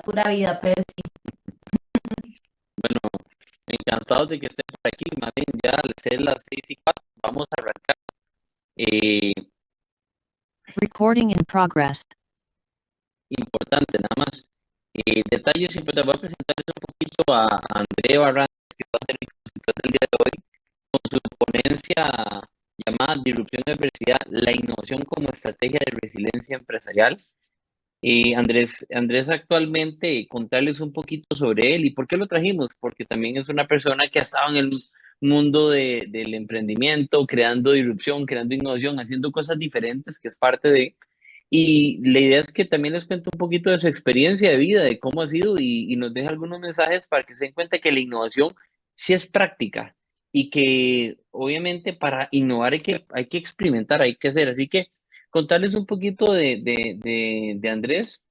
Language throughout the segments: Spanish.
Pura vida, Percy. Bueno, encantado de que esté por aquí. Más bien, ya al ser las 6:04, vamos a arrancar. Eh, Recording in progress. Importante, nada más. Detalles, siempre te voy a presentarles un poquito a André Barrantes, que va a ser mi consultor del día de hoy, con su ponencia llamada Disrupción de Adversidad, la innovación como estrategia de resiliencia empresarial. Andrés actualmente, contarles un poquito sobre él y por qué lo trajimos, porque también es una persona que ha estado en el mundo del emprendimiento, creando disrupción, creando innovación, haciendo cosas diferentes, que es parte de... Y la idea es que también les cuente un poquito de su experiencia de vida, de cómo ha sido y nos deje algunos mensajes para que se den cuenta que la innovación sí es práctica y que obviamente para innovar hay que experimentar, hay que hacer. Así que contarles un poquito de Andrés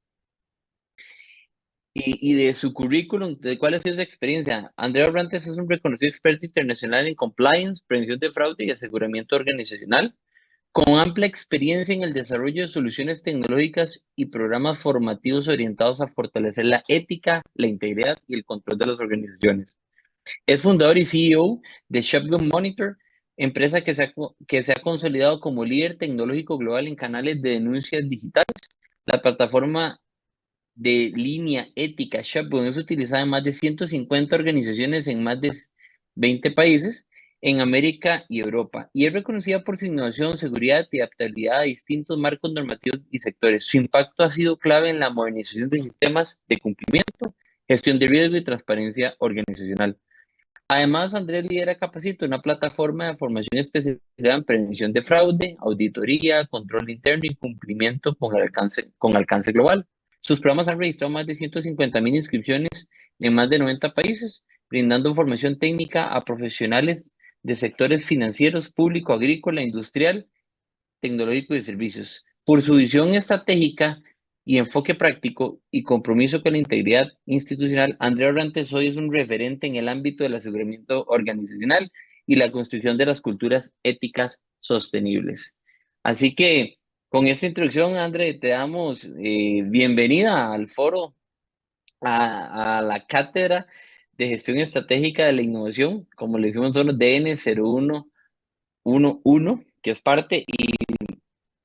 y de su currículum, de cuál ha sido su experiencia. Andrea Orantes es un reconocido experto internacional en compliance, prevención de fraude y aseguramiento organizacional, con amplia experiencia en el desarrollo de soluciones tecnológicas y programas formativos orientados a fortalecer la ética, la integridad y el control de las organizaciones. Es fundador y CEO de Shotgun Monitor, empresa que se ha consolidado como líder tecnológico global en canales de denuncias digitales. La plataforma de línea ética Shotgun es utilizada en más de 150 organizaciones en más de 20 países en América y Europa y es reconocida por su innovación, seguridad y adaptabilidad a distintos marcos normativos y sectores. Su impacto ha sido clave en la modernización de sistemas de cumplimiento, gestión de riesgo y transparencia organizacional. Además, Andrés lidera Capacito, una plataforma de formación especializada en prevención de fraude, auditoría, control interno y cumplimiento con alcance global. Sus programas han registrado más de 150.000 inscripciones en más de 90 países, brindando formación técnica a profesionales de sectores financieros, público, agrícola, industrial, tecnológico y de servicios. Por su visión estratégica y enfoque práctico y compromiso con la integridad institucional, Andrea Orantes hoy es un referente en el ámbito del aseguramiento organizacional y la construcción de las culturas éticas sostenibles. Así que con esta introducción, André, te damos bienvenida al foro, a la cátedra de gestión estratégica de la innovación, como le decimos nosotros, DN0111, que es parte, y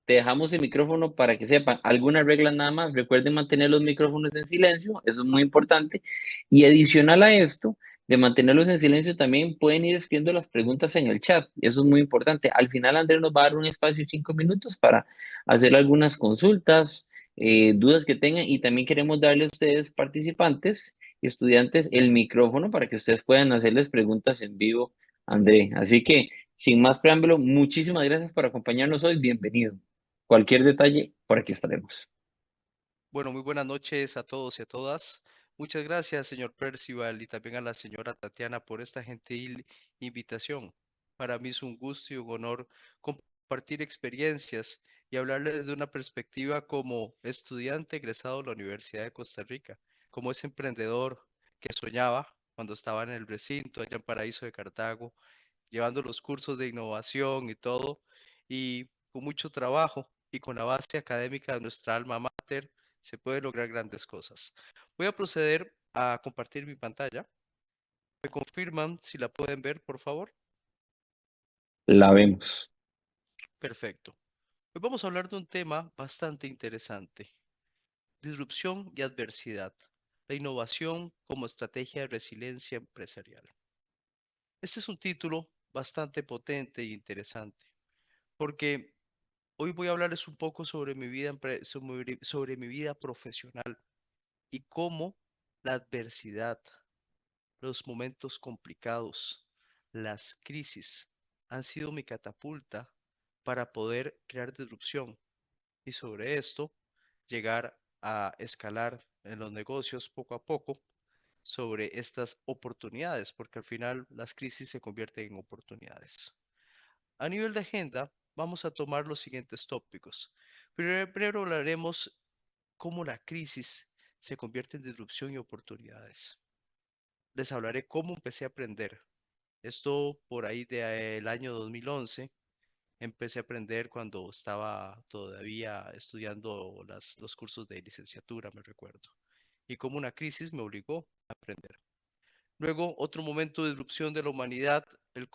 te dejamos el micrófono para que sepan algunas reglas nada más. Recuerden mantener los micrófonos en silencio, eso es muy importante. Y adicional a esto, de mantenerlos en silencio, también pueden ir escribiendo las preguntas en el chat, eso es muy importante. Al final, Andrés nos va a dar un espacio de 5 minutos para hacer algunas consultas, dudas que tengan, y también queremos darle a ustedes, participantes y estudiantes, el micrófono para que ustedes puedan hacerles preguntas en vivo, André. Así que, sin más preámbulo, muchísimas gracias por acompañarnos hoy. Bienvenido. Cualquier detalle, por aquí estaremos. Bueno, muy buenas noches a todos y a todas. Muchas gracias, señor Percival, y también a la señora Tatiana por esta gentil invitación. Para mí es un gusto y un honor compartir experiencias y hablarles desde una perspectiva como estudiante egresado de la Universidad de Costa Rica, como ese emprendedor que soñaba cuando estaba en el recinto allá en Paraíso de Cartago, llevando los cursos de innovación y todo, y con mucho trabajo y con la base académica de nuestra alma mater se pueden lograr grandes cosas. Voy a proceder a compartir mi pantalla. ¿Me confirman si la pueden ver, por favor? La vemos. Perfecto. Hoy vamos a hablar de un tema bastante interesante: disrupción y adversidad, la innovación como estrategia de resiliencia empresarial. Este es un título bastante potente e interesante, porque hoy voy a hablarles un poco sobre mi vida, sobre mi vida profesional y cómo la adversidad, los momentos complicados, las crisis han sido mi catapulta para poder crear disrupción y sobre esto llegar a escalar en los negocios poco a poco sobre estas oportunidades, porque al final las crisis se convierten en oportunidades. A nivel de agenda, vamos a tomar los siguientes tópicos. Primero hablaremos cómo la crisis se convierte en disrupción y oportunidades. Les hablaré cómo empecé a aprender. Esto por ahí del año 2011. Empecé a aprender cuando estaba todavía estudiando los cursos de licenciatura, me recuerdo. y cómo una crisis me obligó a aprender. Luego, otro momento de disrupción de la humanidad, el el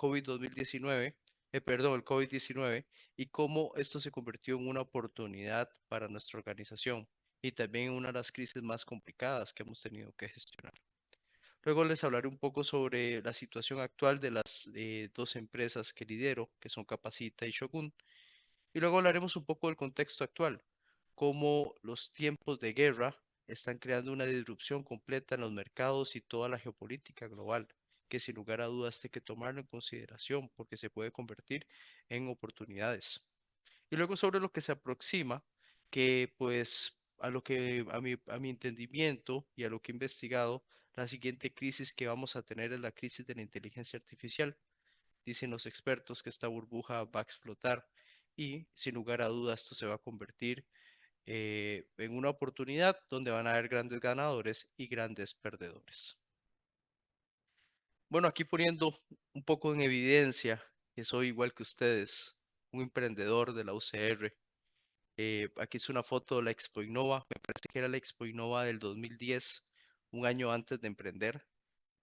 COVID-19, y cómo esto se convirtió en una oportunidad para nuestra organización y también en una de las crisis más complicadas que hemos tenido que gestionar. Luego les hablaré un poco sobre la situación actual de las dos empresas que lidero, que son Capacita y Shogun, y luego hablaremos un poco del contexto actual, cómo los tiempos de guerra están creando una disrupción completa en los mercados y toda la geopolítica global, que sin lugar a dudas hay que tomarlo en consideración porque se puede convertir en oportunidades. Y luego sobre lo que se aproxima, que pues a mi entendimiento y a lo que he investigado, la siguiente crisis que vamos a tener es la crisis de la inteligencia artificial. Dicen los expertos que esta burbuja va a explotar y sin lugar a dudas esto se va a convertir en una oportunidad donde van a haber grandes ganadores y grandes perdedores. Bueno, aquí poniendo un poco en evidencia que soy igual que ustedes, un emprendedor de la UCR. Aquí es una foto de la Expo Innova, me parece que era la Expo Innova del 2010, un año antes de emprender.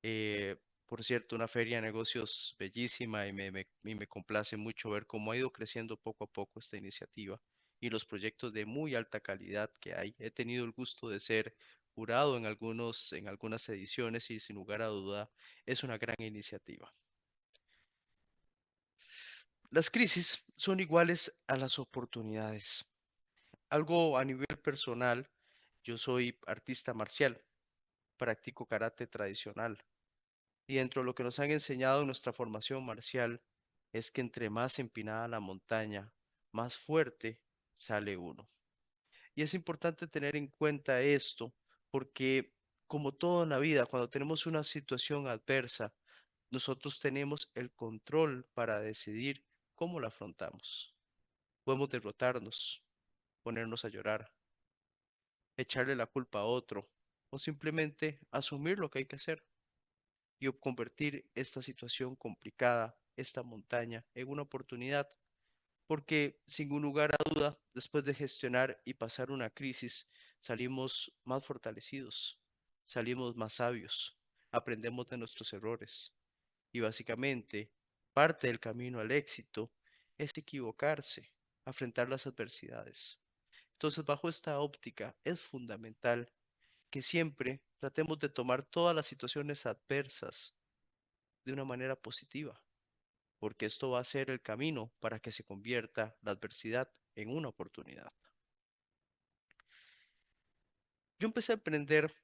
Eh, por cierto, una feria de negocios bellísima y me complace mucho ver cómo ha ido creciendo poco a poco esta iniciativa y los proyectos de muy alta calidad que hay. He tenido el gusto de ser jurado en algunas ediciones y sin lugar a duda es una gran iniciativa. Las crisis son iguales a las oportunidades. Algo a nivel personal, yo soy artista marcial, practico karate tradicional. Y dentro de lo que nos han enseñado en nuestra formación marcial es que entre más empinada la montaña, más fuerte sale uno. Y es importante tener en cuenta esto porque, como todo en la vida, cuando tenemos una situación adversa, nosotros tenemos el control para decidir cómo la afrontamos. Podemos derrotarnos, ponernos a llorar, echarle la culpa a otro o simplemente asumir lo que hay que hacer y convertir esta situación complicada, esta montaña, en una oportunidad, porque sin un lugar a duda, después de gestionar y pasar una crisis, salimos más fortalecidos, salimos más sabios, aprendemos de nuestros errores y básicamente parte del camino al éxito es equivocarse, afrontar las adversidades. Entonces, bajo esta óptica, es fundamental que siempre tratemos de tomar todas las situaciones adversas de una manera positiva, porque esto va a ser el camino para que se convierta la adversidad en una oportunidad. Yo empecé a emprender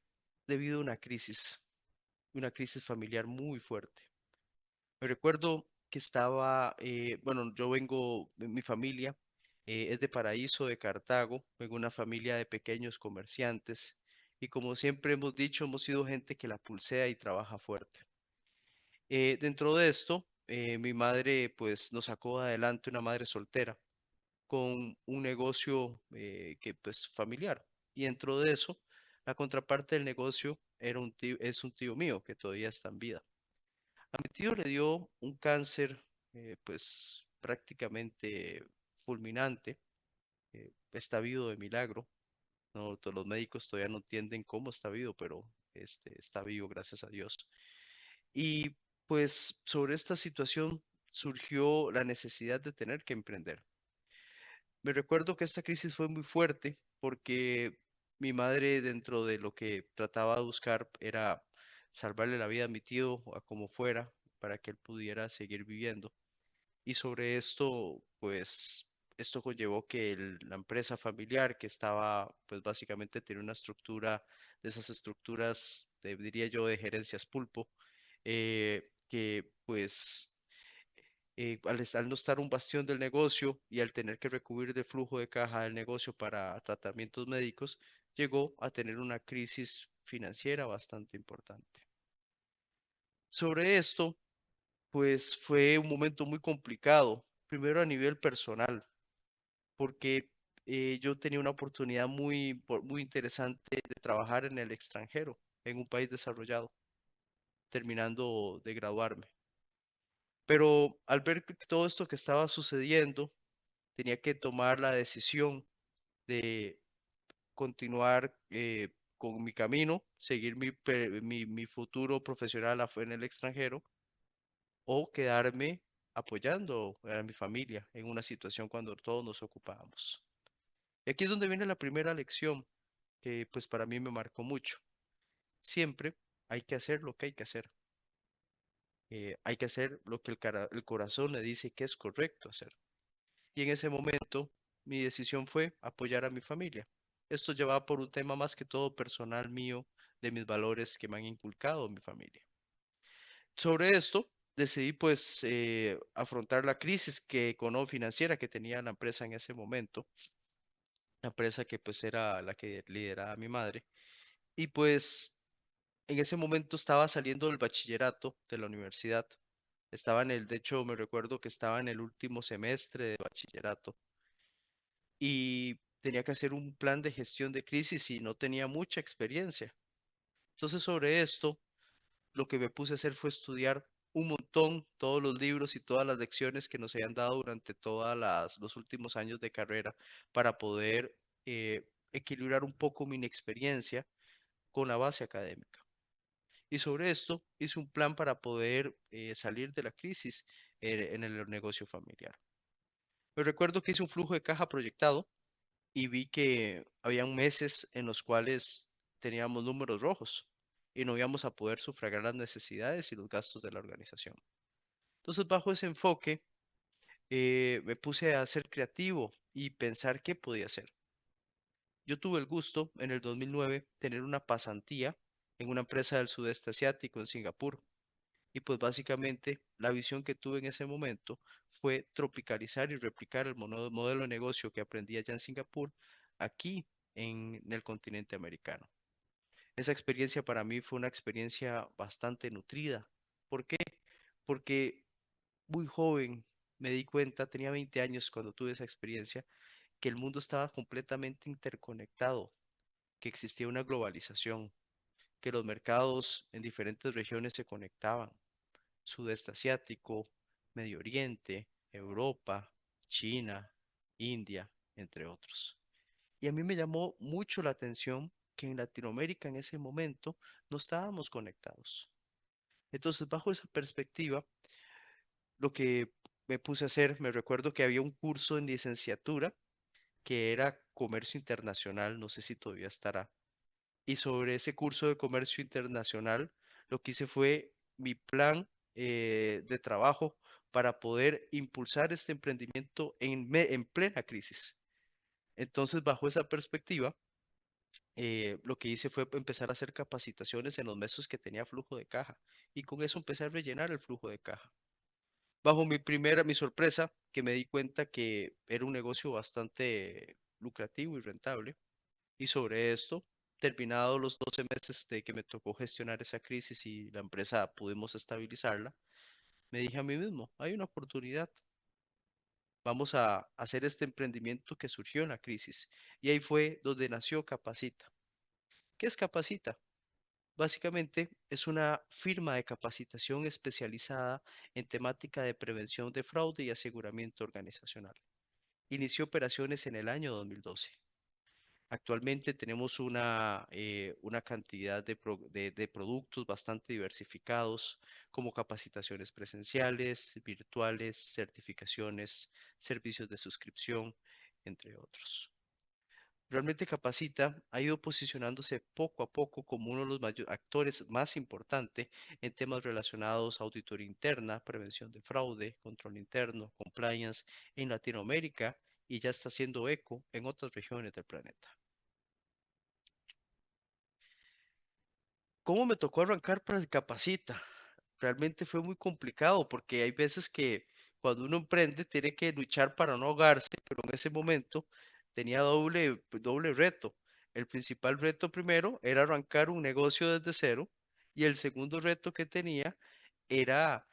debido a una crisis familiar muy fuerte. Me recuerdo que bueno, mi familia es de Paraíso, de Cartago, vengo de una familia de pequeños comerciantes y como siempre hemos dicho, hemos sido gente que la pulsea y trabaja fuerte. Dentro de esto, mi madre pues nos sacó adelante, una madre soltera, con un negocio que pues familiar. Y dentro de eso, la contraparte del negocio es un tío mío que todavía está en vida. A mi tío le dio un cáncer pues prácticamente fulminante, está vivo de milagro. No, todos los médicos todavía no entienden cómo está vivo, pero está vivo, gracias a Dios. Y pues sobre esta situación surgió la necesidad de tener que emprender. Me recuerdo que esta crisis fue muy fuerte porque mi madre dentro de lo que trataba de buscar era salvarle la vida a mi tío a como fuera para que él pudiera seguir viviendo. Y sobre esto, pues esto conllevó que la empresa familiar que estaba, pues básicamente tenía una estructura de esas estructuras, diría yo, de gerencias pulpo, que pues al no estar un bastión del negocio y al tener que recubrir del flujo de caja del negocio para tratamientos médicos, llegó a tener una crisis financiera bastante importante. Sobre esto, pues fue un momento muy complicado, primero a nivel personal, porque yo tenía una oportunidad muy interesante de trabajar en el extranjero, en un país desarrollado, terminando de graduarme. Pero al ver que todo esto que estaba sucediendo, tenía que tomar la decisión de continuar con mi camino, seguir mi futuro profesional en el extranjero o quedarme apoyando a mi familia en una situación cuando todos nos ocupábamos. Y aquí es donde viene la primera lección que pues para mí me marcó mucho. Siempre hay que hacer lo que hay que hacer. Hay que hacer lo que el corazón le dice que es correcto hacer. Y en ese momento mi decisión fue apoyar a mi familia. Esto llevaba por un tema más que todo personal mío, de mis valores que me han inculcado mi familia. Sobre esto, decidí pues afrontar la crisis económico-financiera que tenía la empresa en ese momento, la empresa que pues era la que lideraba mi madre. Y pues en ese momento estaba saliendo del bachillerato de la universidad. De hecho, me recuerdo que estaba en el último semestre de bachillerato y tenía que hacer un plan de gestión de crisis y no tenía mucha experiencia. Entonces, sobre esto, lo que me puse a hacer fue estudiar un montón todos los libros y todas las lecciones que nos habían dado durante los últimos años de carrera para poder equilibrar un poco mi inexperiencia con la base académica. Y sobre esto hice un plan para poder salir de la crisis en el negocio familiar. Me recuerdo que hice un flujo de caja proyectado y vi que habían meses en los cuales teníamos números rojos y no íbamos a poder sufragar las necesidades y los gastos de la organización. Entonces, bajo ese enfoque, me puse a ser creativo y pensar qué podía hacer. Yo tuve el gusto en el 2009 tener una pasantía en una empresa del sudeste asiático en Singapur. Y pues básicamente la visión que tuve en ese momento fue tropicalizar y replicar el modelo de negocio que aprendí allá en Singapur aquí en el continente americano. Esa experiencia para mí fue una experiencia bastante nutrida. ¿Por qué? Porque muy joven me di cuenta, tenía 20 años cuando tuve esa experiencia, que el mundo estaba completamente interconectado, que existía una globalización, que los mercados en diferentes regiones se conectaban, Sudeste Asiático, Medio Oriente, Europa, China, India, entre otros. Y a mí me llamó mucho la atención que en Latinoamérica en ese momento no estábamos conectados. Entonces, bajo esa perspectiva, lo que me puse a hacer, me recuerdo que había un curso en licenciatura que era Comercio Internacional, no sé si todavía estará. Y sobre ese curso de Comercio Internacional, lo que hice fue mi plan de trabajo para poder impulsar este emprendimiento en plena crisis. Entonces, bajo esa perspectiva, lo que hice fue empezar a hacer capacitaciones en los meses que tenía flujo de caja y con eso empecé a rellenar el flujo de caja. Bajo mi sorpresa, que me di cuenta que era un negocio bastante lucrativo y rentable. Y sobre esto, terminados los 12 meses de que me tocó gestionar esa crisis y la empresa pudimos estabilizarla, me dije a mí mismo, hay una oportunidad, vamos a hacer este emprendimiento que surgió en la crisis. Y ahí fue donde nació Capacita. ¿Qué es Capacita? Básicamente es una firma de capacitación especializada en temática de prevención de fraude y aseguramiento organizacional. Inició operaciones en el año 2012. Actualmente tenemos una cantidad de productos bastante diversificados, como capacitaciones presenciales, virtuales, certificaciones, servicios de suscripción, entre otros. Realmente Capacita ha ido posicionándose poco a poco como uno de los actores más importantes en temas relacionados a auditoría interna, prevención de fraude, control interno, compliance en Latinoamérica y ya está haciendo eco en otras regiones del planeta. ¿Cómo me tocó arrancar para el Capacita? Realmente fue muy complicado porque hay veces que cuando uno emprende tiene que luchar para no ahogarse, pero en ese momento tenía doble reto. El principal reto primero era arrancar un negocio desde cero y el segundo reto que tenía era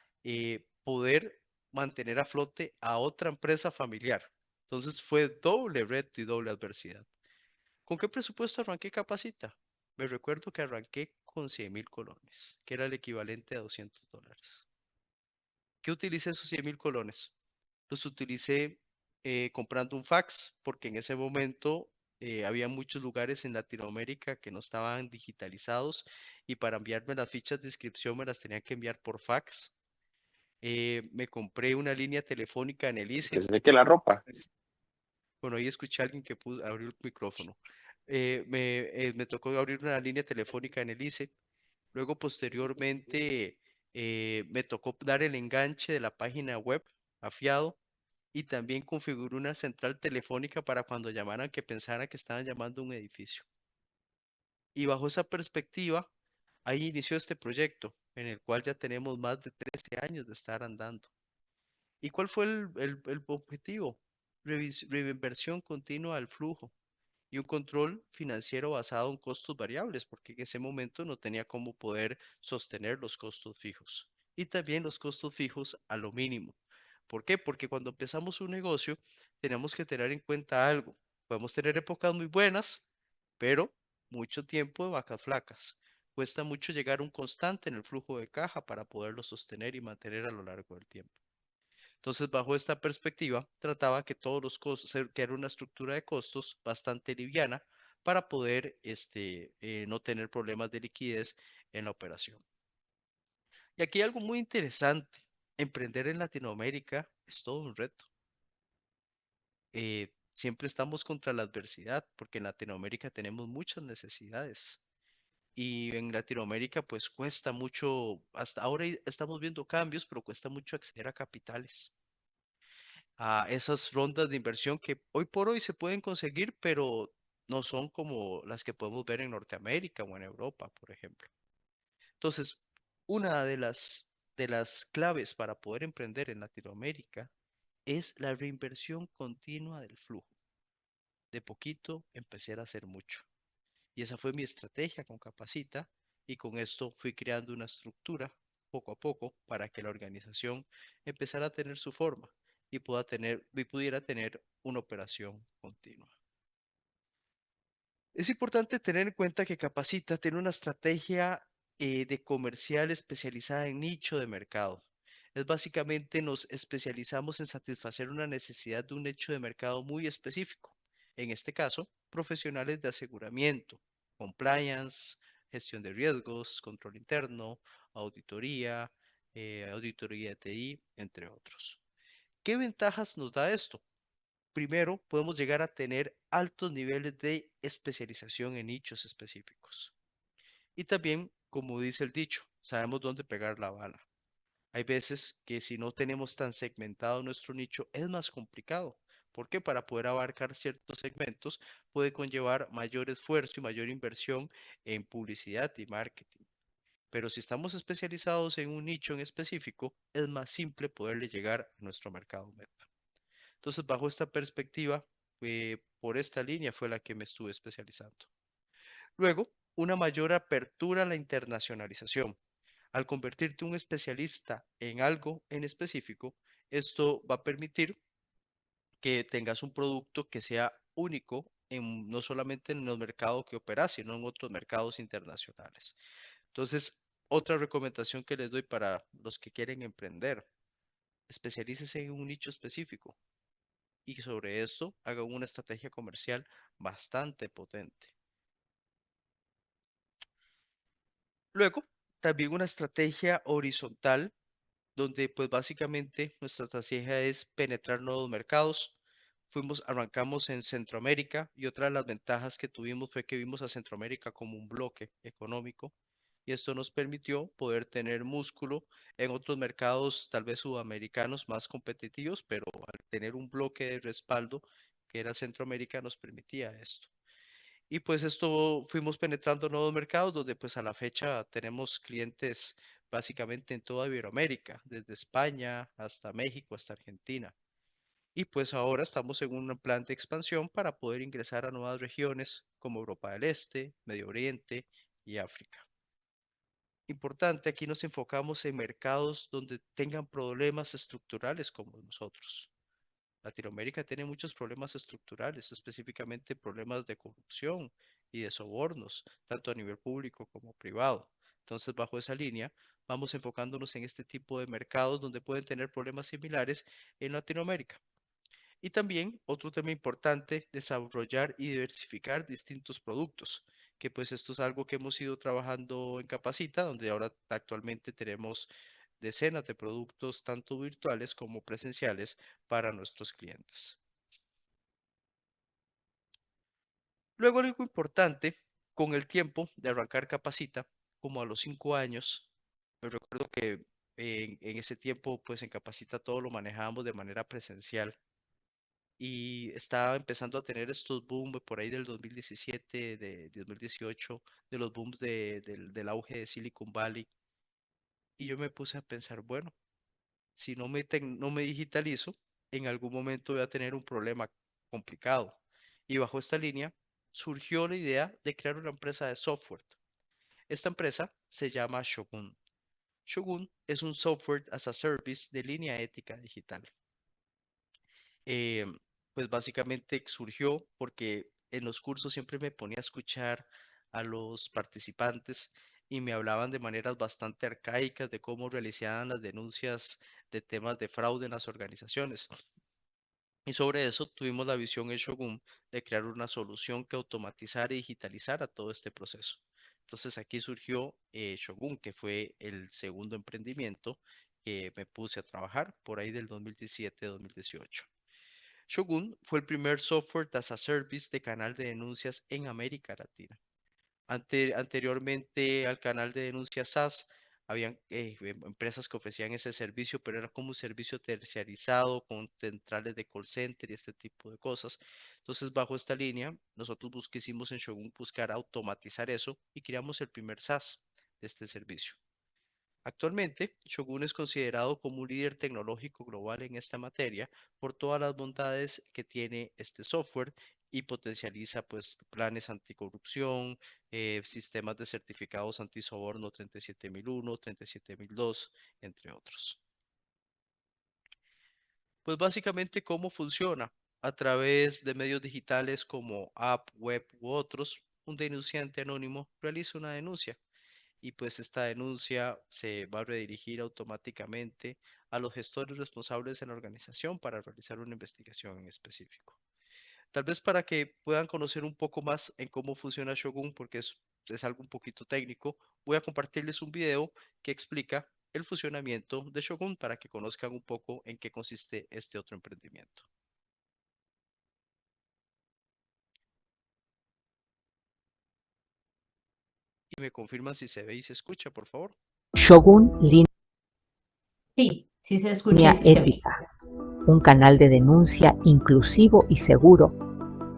poder mantener a flote a otra empresa familiar. Entonces fue doble reto y doble adversidad. ¿Con qué presupuesto arranqué Capacita? Me recuerdo que arranqué con 100.000 colones, que era el equivalente a $200. ¿Qué utilicé esos 100.000 colones? Los utilicé comprando un fax, porque en ese momento Había muchos lugares en Latinoamérica que no estaban digitalizados y para enviarme las fichas de inscripción me las tenían que enviar por fax. Me compré una línea telefónica en el ICE. Pensé que la ropa. Bueno, ahí escuché a alguien que pudo abrir el micrófono. Me tocó abrir una línea telefónica en el ICE. Luego, posteriormente, me tocó dar el enganche de la página web afiado y también configuré una central telefónica para cuando llamaran que pensaran que estaban llamando a un edificio. Y bajo esa perspectiva, ahí inició este proyecto, en el cual ya tenemos más de 13 años de estar andando. ¿Y cuál fue el objetivo? Reinversión continua al flujo y un control financiero basado en costos variables, porque en ese momento no tenía cómo poder sostener los costos fijos. Y también los costos fijos a lo mínimo. ¿Por qué? Porque cuando empezamos un negocio tenemos que tener en cuenta algo. Podemos tener épocas muy buenas, pero mucho tiempo de vacas flacas. Cuesta mucho llegar a un constante en el flujo de caja para poderlo sostener y mantener a lo largo del tiempo. Entonces, bajo esta perspectiva, trataba que todos los costos, que era una estructura de costos bastante liviana para poder no tener problemas de liquidez en la operación. Y aquí hay algo muy interesante. Emprender en Latinoamérica es todo un reto. Siempre estamos contra la adversidad porque en Latinoamérica tenemos muchas necesidades. Y en Latinoamérica pues cuesta mucho, hasta ahora estamos viendo cambios, pero cuesta mucho acceder a capitales, a esas rondas de inversión que hoy por hoy se pueden conseguir, pero no son como las que podemos ver en Norteamérica o en Europa, por ejemplo. Entonces, una de las claves para poder emprender en Latinoamérica es la reinversión continua del flujo. De poquito empecé a hacer mucho. Y esa fue mi estrategia con Capacita y con esto fui creando una estructura poco a poco para que la organización empezara a tener su forma y pudiera tener una operación continua. Es importante tener en cuenta que Capacita tiene una estrategia de comercial especializada en nicho de mercado. Es básicamente nos especializamos en satisfacer una necesidad de un nicho de mercado muy específico. En este caso, profesionales de aseguramiento, compliance, gestión de riesgos, control interno, auditoría, auditoría de TI, entre otros. ¿Qué ventajas nos da esto? Primero, podemos llegar a tener altos niveles de especialización en nichos específicos. Y también, como dice el dicho, sabemos dónde pegar la bala. Hay veces que si no tenemos tan segmentado nuestro nicho es más complicado, porque para poder abarcar ciertos segmentos puede conllevar mayor esfuerzo y mayor inversión en publicidad y marketing. Pero si estamos especializados en un nicho en específico, es más simple poderle llegar a nuestro mercado meta. Entonces, bajo esta perspectiva, por esta línea fue la que me estuve especializando. Luego, una mayor apertura a la internacionalización. Al convertirte un especialista en algo en específico, esto va a permitir que tengas un producto que sea único no solamente en los mercados que operas, sino en otros mercados internacionales. Entonces, otra recomendación que les doy para los que quieren emprender, especialícese en un nicho específico y sobre esto haga una estrategia comercial bastante potente. Luego, también una estrategia horizontal donde pues básicamente nuestra estrategia es penetrar nuevos mercados. Arrancamos en Centroamérica y otra de las ventajas que tuvimos fue que vimos a Centroamérica como un bloque económico y esto nos permitió poder tener músculo en otros mercados tal vez sudamericanos más competitivos, pero al tener un bloque de respaldo que era Centroamérica nos permitía esto. Y pues esto fuimos penetrando nuevos mercados donde pues a la fecha tenemos clientes básicamente en toda Iberoamérica, desde España hasta México, hasta Argentina. Y pues ahora estamos en un plan de expansión para poder ingresar a nuevas regiones como Europa del Este, Medio Oriente y África. Importante, aquí nos enfocamos en mercados donde tengan problemas estructurales como nosotros. Latinoamérica tiene muchos problemas estructurales, específicamente problemas de corrupción y de sobornos, tanto a nivel público como privado. Entonces, bajo esa línea, vamos enfocándonos en este tipo de mercados donde pueden tener problemas similares en Latinoamérica. Y también otro tema importante, desarrollar y diversificar distintos productos, que pues esto es algo que hemos ido trabajando en Capacita, donde ahora actualmente tenemos decenas de productos, tanto virtuales como presenciales, para nuestros clientes. Luego algo importante, con el tiempo de arrancar Capacita, como a los 5 años, me recuerdo que en ese tiempo, pues en Capacita todo lo manejábamos de manera presencial y estaba empezando a tener estos booms por ahí del 2017, de 2018, de los booms del auge de Silicon Valley. Y yo me puse a pensar, bueno, si no me digitalizo, en algún momento voy a tener un problema complicado. Y bajo esta línea surgió la idea de crear una empresa de software. Esta empresa se llama Shogun. Shogun es un software as a service de línea ética digital. Eh, pues básicamente surgió porque en los cursos siempre me ponía a escuchar a los participantes y me hablaban de maneras bastante arcaicas de cómo realizaban las denuncias de temas de fraude en las organizaciones. Y sobre eso tuvimos la visión en Shogun de crear una solución que automatizara y digitalizara todo este proceso. Entonces aquí surgió Shogun, que fue el segundo emprendimiento que me puse a trabajar por ahí del 2017-2018. Shogun fue el primer software as a service de canal de denuncias en América Latina. Anteriormente al canal de denuncias SaaS, habían empresas que ofrecían ese servicio, pero era como un servicio terciarizado con centrales de call center y este tipo de cosas. Entonces, bajo esta línea, nosotros quisimos en Shogun buscar automatizar eso y creamos el primer SaaS de este servicio. Actualmente, Shogun es considerado como un líder tecnológico global en esta materia por todas las bondades que tiene este software y potencializa pues planes anticorrupción, sistemas de certificados antisoborno 37001, 37002, entre otros. Pues básicamente, ¿cómo funciona? A través de medios digitales como app, web u otros, un denunciante anónimo realiza una denuncia y pues esta denuncia se va a redirigir automáticamente a los gestores responsables en la organización para realizar una investigación en específico. Tal vez para que puedan conocer un poco más en cómo funciona Shogun, porque es algo un poquito técnico, voy a compartirles un video que explica el funcionamiento de Shogun para que conozcan un poco en qué consiste este otro emprendimiento. Y me confirman si se ve y se escucha, por favor. Shogun Sí, sí se escucha Línea y sí se ve. Ética, un canal de denuncia inclusivo y seguro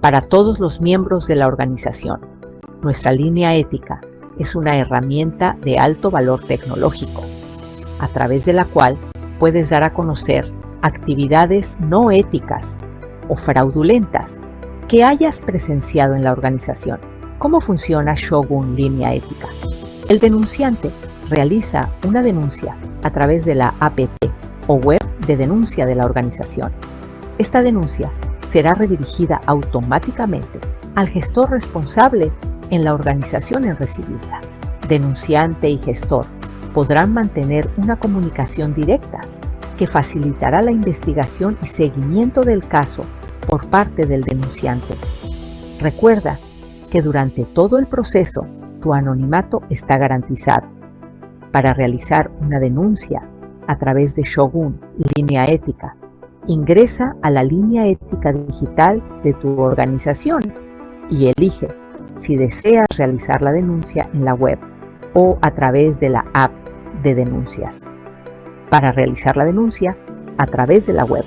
para todos los miembros de la organización. Nuestra línea ética es una herramienta de alto valor tecnológico, a través de la cual puedes dar a conocer actividades no éticas o fraudulentas que hayas presenciado en la organización. ¿Cómo funciona Shogun Línea Ética? El denunciante realiza una denuncia a través de la app o web de denuncia de la organización. Esta denuncia será redirigida automáticamente al gestor responsable en la organización en recibirla. Denunciante y gestor podrán mantener una comunicación directa que facilitará la investigación y seguimiento del caso por parte del denunciante. Recuerda que durante todo el proceso tu anonimato está garantizado. Para realizar una denuncia a través de Shogun Línea Ética, ingresa a la línea ética digital de tu organización y elige si deseas realizar la denuncia en la web o a través de la app de denuncias. Para realizar la denuncia a través de la web,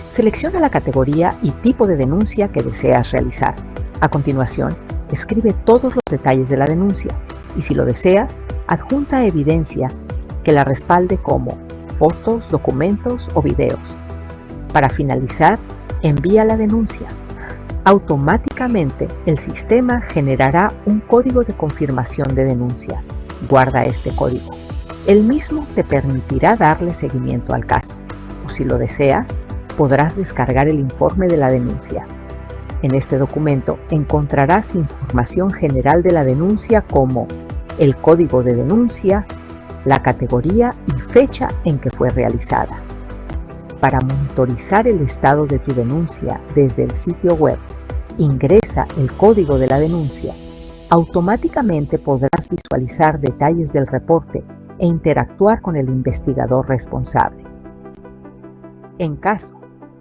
selecciona la categoría y tipo de denuncia que deseas realizar. A continuación, escribe todos los detalles de la denuncia y, si lo deseas, adjunta evidencia que la respalde como fotos, documentos o videos. Para finalizar, envía la denuncia. Automáticamente, el sistema generará un código de confirmación de denuncia. Guarda este código. El mismo te permitirá darle seguimiento al caso, o si lo deseas, podrás descargar el informe de la denuncia. En este documento encontrarás información general de la denuncia como el código de denuncia, la categoría y fecha en que fue realizada. Para monitorizar el estado de tu denuncia desde el sitio web, ingresa el código de la denuncia. Automáticamente podrás visualizar detalles del reporte e interactuar con el investigador responsable. En caso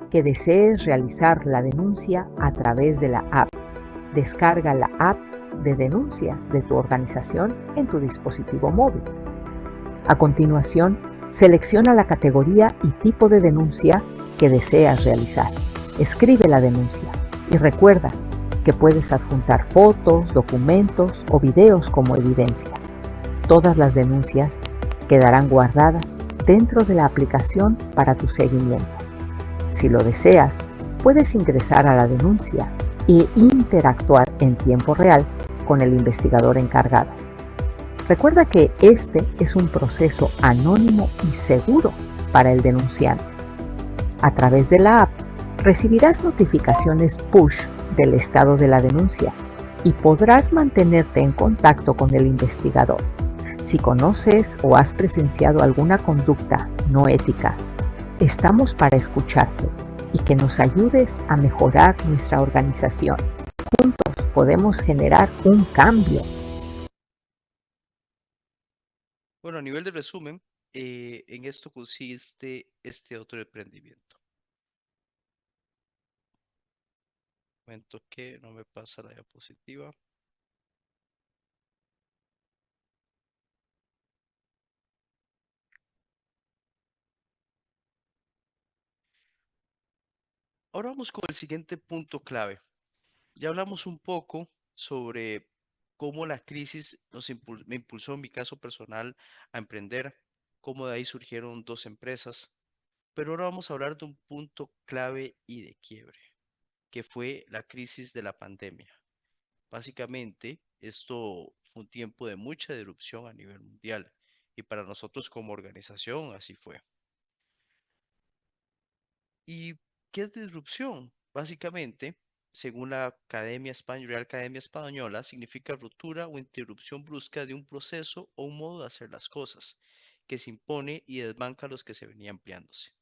que desees realizar la denuncia a través de la app, descarga la app de denuncias de tu organización en tu dispositivo móvil. A continuación, selecciona la categoría y tipo de denuncia que deseas realizar. Escribe la denuncia y recuerda que puedes adjuntar fotos, documentos o videos como evidencia. Todas las denuncias quedarán guardadas dentro de la aplicación para tu seguimiento. Si lo deseas, puedes ingresar a la denuncia e interactuar en tiempo real con el investigador encargado. Recuerda que este es un proceso anónimo y seguro para el denunciante. A través de la app, recibirás notificaciones push del estado de la denuncia y podrás mantenerte en contacto con el investigador. Si conoces o has presenciado alguna conducta no ética, estamos para escucharte y que nos ayudes a mejorar nuestra organización. Juntos podemos generar un cambio. Bueno, a nivel de resumen, en esto consiste este otro emprendimiento. Momento que no me pasa la diapositiva. Ahora vamos con el siguiente punto clave. Ya hablamos un poco sobre cómo la crisis me impulsó en mi caso personal a emprender, cómo de ahí surgieron dos empresas, pero ahora vamos a hablar de un punto clave y de quiebre, que fue la crisis de la pandemia. Básicamente, esto fue un tiempo de mucha disrupción a nivel mundial y para nosotros como organización así fue. ¿Y qué es disrupción? Básicamente, según la Real Academia Española, significa ruptura o interrupción brusca de un proceso o un modo de hacer las cosas que se impone y desbanca los que se venía empleándose.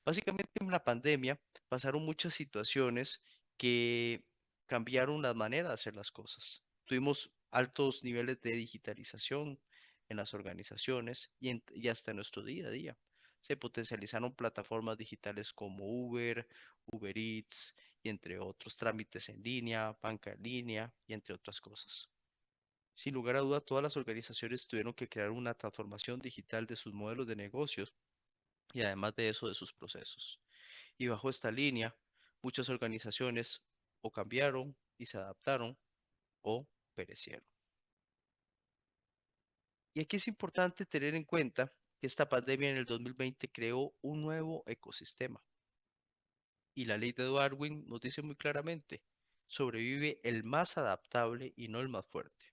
Básicamente en la pandemia pasaron muchas situaciones que cambiaron la manera de hacer las cosas. Tuvimos altos niveles de digitalización en las organizaciones y hasta en nuestro día a día. Se potencializaron plataformas digitales como Uber, Uber Eats y entre otros trámites en línea, banca en línea y entre otras cosas. Sin lugar a duda, todas las organizaciones tuvieron que crear una transformación digital de sus modelos de negocios y además de eso de sus procesos. Y bajo esta línea, muchas organizaciones o cambiaron y se adaptaron o perecieron. Y aquí es importante tener en cuenta que esta pandemia en el 2020 creó un nuevo ecosistema. Y la ley de Darwin nos dice muy claramente, sobrevive el más adaptable y no el más fuerte.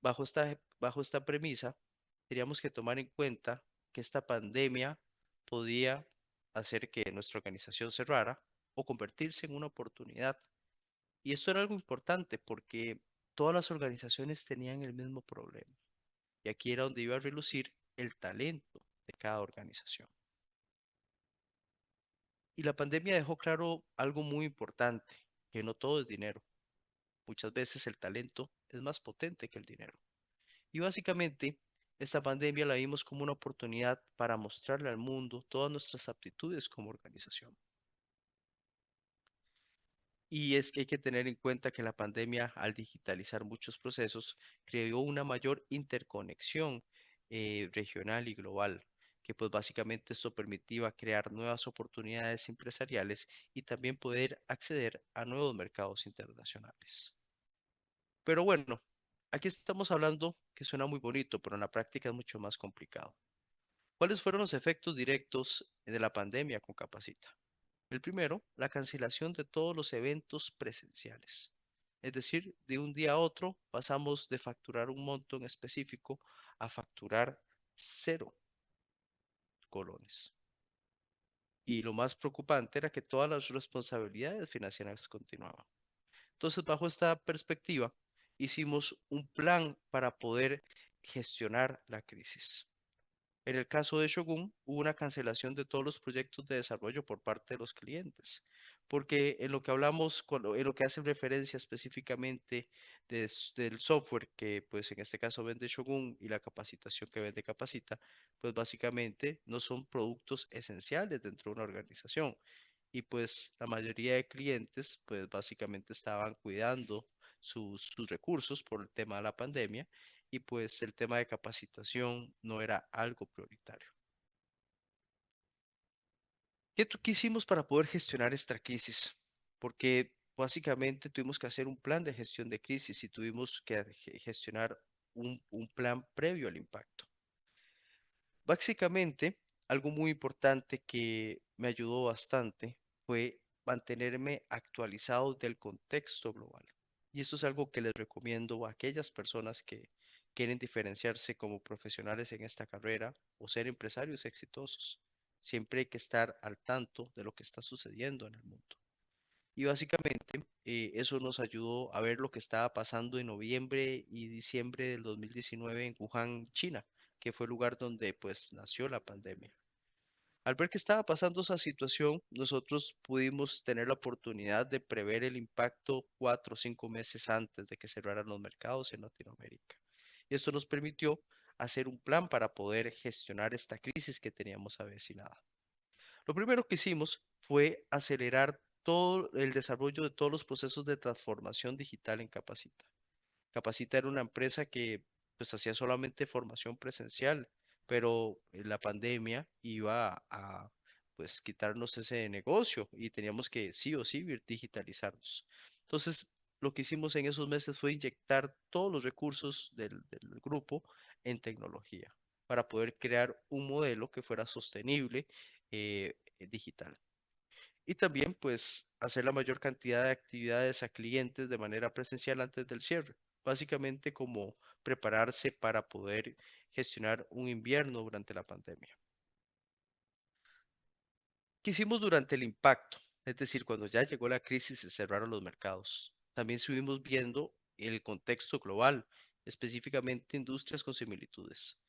Bajo esta premisa, teníamos que tomar en cuenta que esta pandemia podía hacer que nuestra organización cerrara o convertirse en una oportunidad. Y esto era algo importante porque todas las organizaciones tenían el mismo problema. Y aquí era donde iba a relucir el talento de cada organización. Y la pandemia dejó claro algo muy importante, que no todo es dinero. Muchas veces el talento es más potente que el dinero. Y básicamente, esta pandemia la vimos como una oportunidad para mostrarle al mundo todas nuestras aptitudes como organización. Y es que hay que tener en cuenta que la pandemia, al digitalizar muchos procesos, creó una mayor interconexión regional y global, que pues básicamente esto permitía crear nuevas oportunidades empresariales y también poder acceder a nuevos mercados internacionales. Pero bueno, aquí estamos hablando que suena muy bonito, pero en la práctica es mucho más complicado. ¿Cuáles fueron los efectos directos de la pandemia con Capacita? El primero, la cancelación de todos los eventos presenciales. Es decir, de un día a otro pasamos de facturar un monto en específico a facturar 0 colones. Y lo más preocupante era que todas las responsabilidades financieras continuaban. Entonces, bajo esta perspectiva, hicimos un plan para poder gestionar la crisis. En el caso de Shogun, hubo una cancelación de todos los proyectos de desarrollo por parte de los clientes, porque en lo que hablamos, en lo que hace referencia específicamente del software que pues en este caso vende Shogun y la capacitación que vende Capacita, pues básicamente no son productos esenciales dentro de una organización. Y pues la mayoría de clientes pues básicamente estaban cuidando sus recursos por el tema de la pandemia y pues el tema de capacitación no era algo prioritario. ¿Qué hicimos para poder gestionar esta crisis? Porque básicamente tuvimos que hacer un plan de gestión de crisis y tuvimos que gestionar un plan previo al impacto. Básicamente, algo muy importante que me ayudó bastante fue mantenerme actualizado del contexto global. Y esto es algo que les recomiendo a aquellas personas que quieren diferenciarse como profesionales en esta carrera o ser empresarios exitosos. Siempre hay que estar al tanto de lo que está sucediendo en el mundo. Y básicamente eso nos ayudó a ver lo que estaba pasando en noviembre y diciembre del 2019 en Wuhan, China, que fue el lugar donde pues nació la pandemia. Al ver que estaba pasando esa situación, nosotros pudimos tener la oportunidad de prever el impacto 4 o 5 meses antes de que cerraran los mercados en Latinoamérica. Y esto nos permitió hacer un plan para poder gestionar esta crisis que teníamos avecinada. Lo primero que hicimos fue acelerar todo el desarrollo de todos los procesos de transformación digital en Capacita. Capacita era una empresa que pues hacía solamente formación presencial, pero la pandemia iba a pues quitarnos ese negocio y teníamos que sí o sí digitalizarnos. Entonces, lo que hicimos en esos meses fue inyectar todos los recursos del grupo en tecnología para poder crear un modelo que fuera sostenible digital. Y también pues hacer la mayor cantidad de actividades a clientes de manera presencial antes del cierre. Básicamente como prepararse para poder gestionar un invierno durante la pandemia. ¿Qué hicimos durante el impacto? Es decir, cuando ya llegó la crisis y se cerraron los mercados. También estuvimos viendo el contexto global, específicamente industrias con similitudes.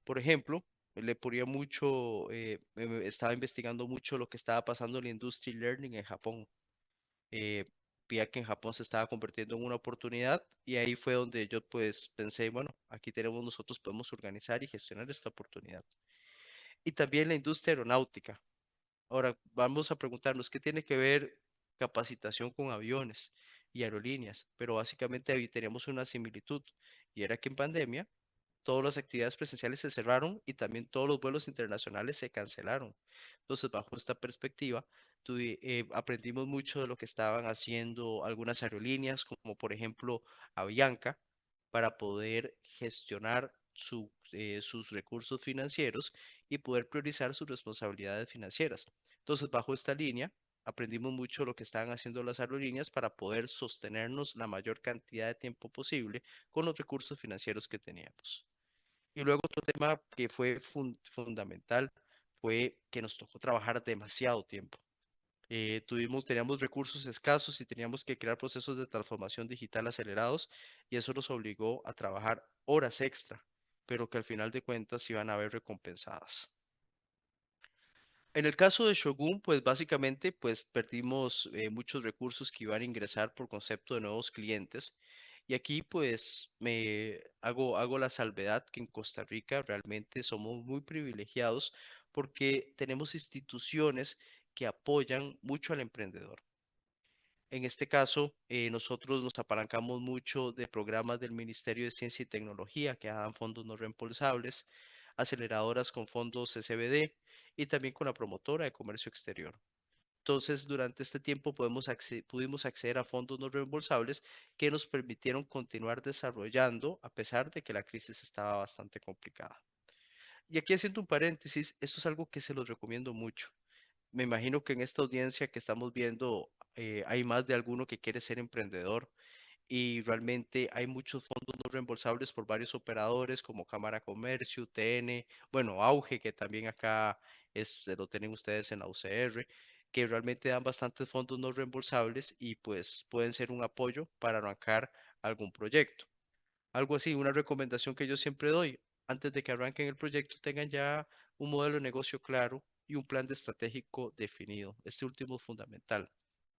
Por ejemplo, le ponía mucho, estaba investigando mucho lo que estaba pasando en la industria learning en Japón. eh, Veía que en Japón se estaba convirtiendo en una oportunidad y ahí fue donde yo pues pensé, bueno, aquí tenemos nosotros, podemos organizar y gestionar esta oportunidad. Y también la industria aeronáutica. Ahora vamos a preguntarnos qué tiene que ver capacitación con aviones y aerolíneas, pero básicamente ahí teníamos una similitud y era que en pandemia todas las actividades presenciales se cerraron y también todos los vuelos internacionales se cancelaron. Entonces, bajo esta perspectiva, aprendimos mucho de lo que estaban haciendo algunas aerolíneas, como por ejemplo Avianca, para poder gestionar sus recursos financieros y poder priorizar sus responsabilidades financieras. Entonces, bajo esta línea, aprendimos mucho de lo que estaban haciendo las aerolíneas para poder sostenernos la mayor cantidad de tiempo posible con los recursos financieros que teníamos. Y luego otro tema que fue fundamental fue que nos tocó trabajar demasiado tiempo. Teníamos recursos escasos y teníamos que crear procesos de transformación digital acelerados y eso nos obligó a trabajar horas extra, pero que al final de cuentas iban a ver recompensadas. En el caso de Shogun, pues básicamente pues perdimos muchos recursos que iban a ingresar por concepto de nuevos clientes. Y aquí pues hago la salvedad que en Costa Rica realmente somos muy privilegiados porque tenemos instituciones que apoyan mucho al emprendedor. En este caso, nosotros nos apalancamos mucho de programas del Ministerio de Ciencia y Tecnología que dan fondos no reembolsables, aceleradoras con fondos SBD y también con la promotora de comercio exterior. Entonces, durante este tiempo pudimos acceder a fondos no reembolsables que nos permitieron continuar desarrollando a pesar de que la crisis estaba bastante complicada. Y aquí haciendo un paréntesis, esto es algo que se los recomiendo mucho. Me imagino que en esta audiencia que estamos viendo hay más de alguno que quiere ser emprendedor y realmente hay muchos fondos no reembolsables por varios operadores como Cámara Comercio, UTN, bueno, Auge, que también acá lo tienen ustedes en la UCR, que realmente dan bastantes fondos no reembolsables y pues pueden ser un apoyo para arrancar algún proyecto. Algo así, una recomendación que yo siempre doy. antes de que arranquen el proyecto, tengan ya un modelo de negocio claro y un plan de estratégico definido. Este último es fundamental,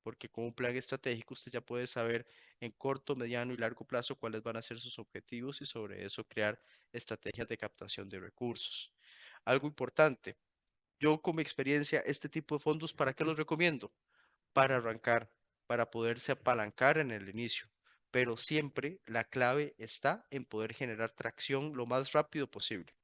porque con un plan estratégico usted ya puede saber en corto, mediano y largo plazo cuáles van a ser sus objetivos y sobre eso crear estrategias de captación de recursos. Algo importante, yo con mi experiencia, este tipo de fondos, ¿para qué los recomiendo? Para arrancar, para poderse apalancar en el inicio. Pero siempre la clave está en poder generar tracción lo más rápido posible.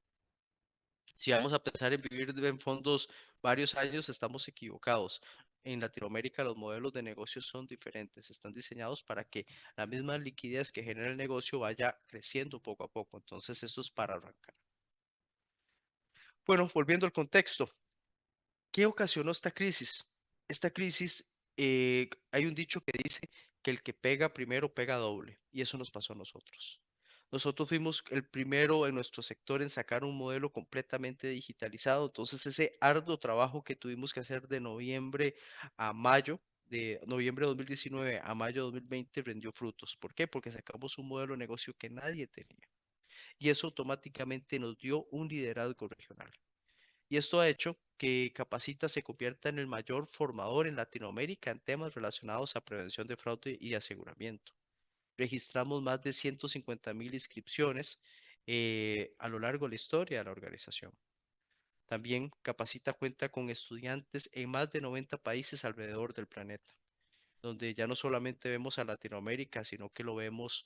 Si vamos a pensar en vivir en fondos varios años, estamos equivocados. En Latinoamérica los modelos de negocios son diferentes, están diseñados para que la misma liquidez que genera el negocio vaya creciendo poco a poco. Entonces, eso es para arrancar. Bueno, volviendo al contexto, ¿qué ocasionó esta crisis? Esta crisis, hay un dicho que dice que el que pega primero pega doble, y eso nos pasó a nosotros. Nosotros fuimos el primero en nuestro sector en sacar un modelo completamente digitalizado, entonces ese arduo trabajo que tuvimos que hacer de noviembre a mayo, de noviembre de 2019 a mayo de 2020 rindió frutos. ¿Por qué? Porque sacamos un modelo de negocio que nadie tenía, y eso automáticamente nos dio un liderazgo regional. Y esto ha hecho que Capacita se convierta en el mayor formador en Latinoamérica en temas relacionados a prevención de fraude y aseguramiento. Registramos más de 150.000 inscripciones a lo largo de la historia de la organización. También Capacita cuenta con estudiantes en más de 90 países alrededor del planeta, donde ya no solamente vemos a Latinoamérica, sino que vemos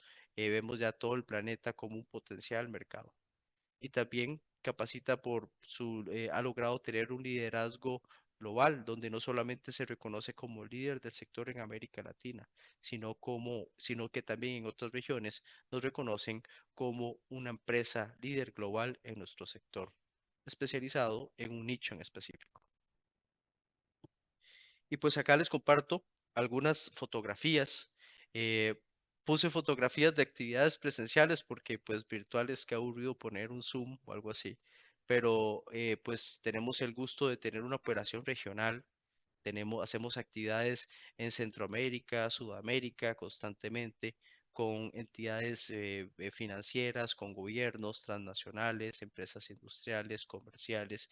ya todo el planeta como un potencial mercado. Y también ha logrado tener un liderazgo global, donde no solamente se reconoce como líder del sector en América Latina, sino que también en otras regiones nos reconocen como una empresa líder global en nuestro sector, especializado en un nicho en específico. Y pues acá les comparto algunas fotografías. eh, Puse fotografías de actividades presenciales porque pues virtuales que aburrido poner un Zoom o algo así. Pero pues tenemos el gusto de tener una operación regional. Hacemos actividades en Centroamérica, Sudamérica constantemente con entidades financieras, con gobiernos transnacionales, empresas industriales, comerciales,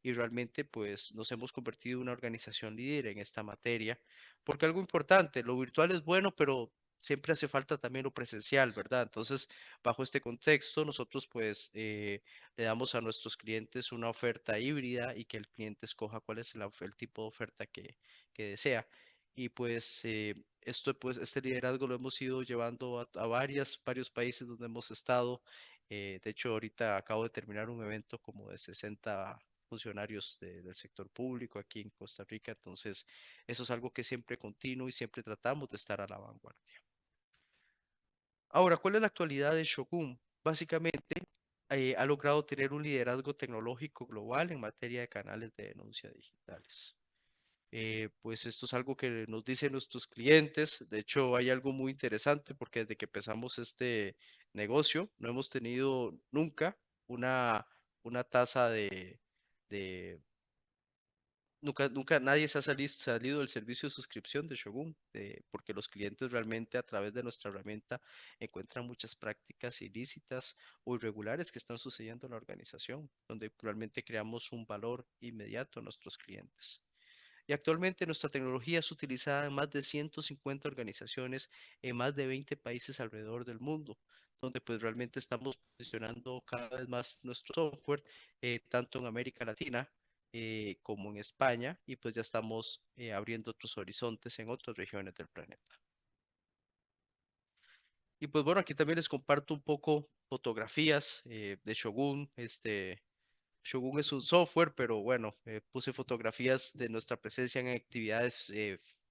y realmente pues nos hemos convertido en una organización líder en esta materia, porque algo importante, lo virtual es bueno, pero siempre hace falta también lo presencial, ¿verdad? Entonces, bajo este contexto, nosotros pues le damos a nuestros clientes una oferta híbrida y que el cliente escoja cuál es el tipo de oferta que desea. Y pues este liderazgo lo hemos ido llevando a varios países donde hemos estado. De hecho, ahorita acabo de terminar un evento como de 60 funcionarios del sector público aquí en Costa Rica. Entonces, eso es algo que siempre continuo y siempre tratamos de estar a la vanguardia. Ahora, ¿cuál es la actualidad de Shogun? Básicamente, ha logrado tener un liderazgo tecnológico global en materia de canales de denuncia digitales. Pues esto es algo que nos dicen nuestros clientes. De hecho, hay algo muy interesante porque desde que empezamos este negocio no hemos tenido nunca una tasa de nunca nadie se ha salido del servicio de suscripción de Shogun, porque los clientes realmente a través de nuestra herramienta encuentran muchas prácticas ilícitas o irregulares que están sucediendo en la organización, donde realmente creamos un valor inmediato a nuestros clientes. Y actualmente nuestra tecnología es utilizada en más de 150 organizaciones en más de 20 países alrededor del mundo, donde pues realmente estamos posicionando cada vez más nuestro software, tanto en América Latina como en España, y pues ya estamos abriendo otros horizontes en otras regiones del planeta. Y pues bueno, aquí también les comparto un poco fotografías de Shogun. Shogun es un software, pero bueno, puse fotografías de nuestra presencia en actividades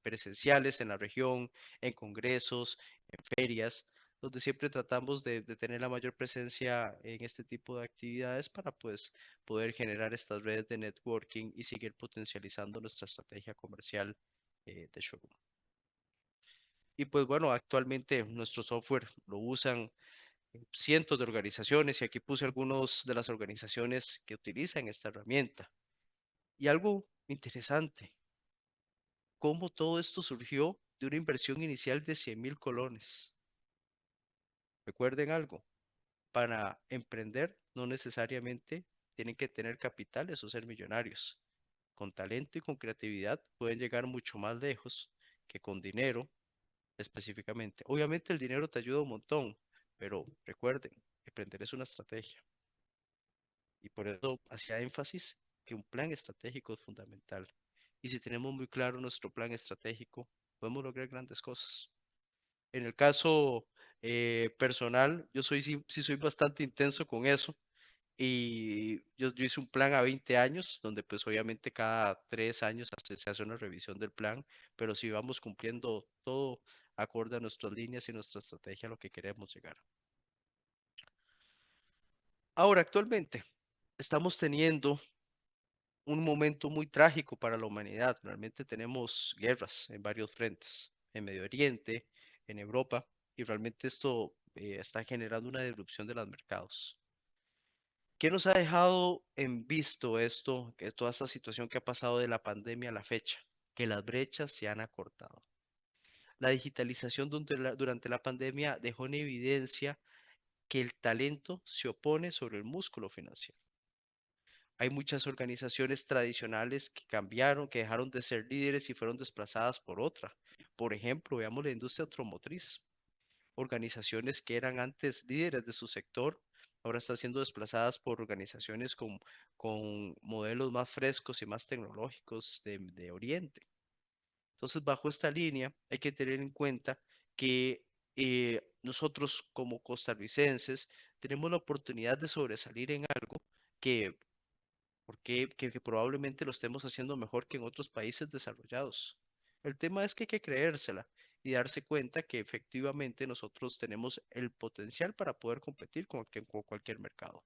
presenciales en la región, en congresos, en ferias, donde siempre tratamos de tener la mayor presencia en este tipo de actividades para pues poder generar estas redes de networking y seguir potencializando nuestra estrategia comercial de Shogun. Y pues bueno, actualmente nuestro software lo usan cientos de organizaciones y aquí puse algunas de las organizaciones que utilizan esta herramienta. Y algo interesante, cómo todo esto surgió de una inversión inicial de 100.000 colones. Recuerden algo, para emprender no necesariamente tienen que tener capitales o ser millonarios. Con talento y con creatividad pueden llegar mucho más lejos que con dinero específicamente. Obviamente el dinero te ayuda un montón, pero recuerden, emprender es una estrategia. Y por eso hacía énfasis que un plan estratégico es fundamental. Y si tenemos muy claro nuestro plan estratégico, podemos lograr grandes cosas. En el caso personal, yo sí soy bastante intenso con eso. Y yo hice un plan a 20 años, donde pues obviamente cada 3 años se hace una revisión del plan, pero si vamos cumpliendo todo acorde a nuestras líneas y nuestra estrategia a lo que queremos llegar. Ahora, actualmente, estamos teniendo un momento muy trágico para la humanidad. Realmente tenemos guerras en varios frentes, en Medio Oriente, en Europa, y realmente esto está generando una disrupción de los mercados. ¿Qué nos ha dejado en visto esto, que toda esta situación que ha pasado de la pandemia a la fecha? Que las brechas se han acortado. La digitalización durante la pandemia dejó en evidencia que el talento se opone sobre el músculo financiero. Hay muchas organizaciones tradicionales que cambiaron, que dejaron de ser líderes y fueron desplazadas por otra. Por ejemplo, veamos la industria automotriz. Organizaciones que eran antes líderes de su sector, ahora están siendo desplazadas por organizaciones con modelos más frescos y más tecnológicos de Oriente. Entonces, bajo esta línea, hay que tener en cuenta que nosotros como costarricenses tenemos la oportunidad de sobresalir en algo que que probablemente lo estemos haciendo mejor que en otros países desarrollados. El tema es que hay que creérsela y darse cuenta que efectivamente nosotros tenemos el potencial para poder competir con cualquier mercado.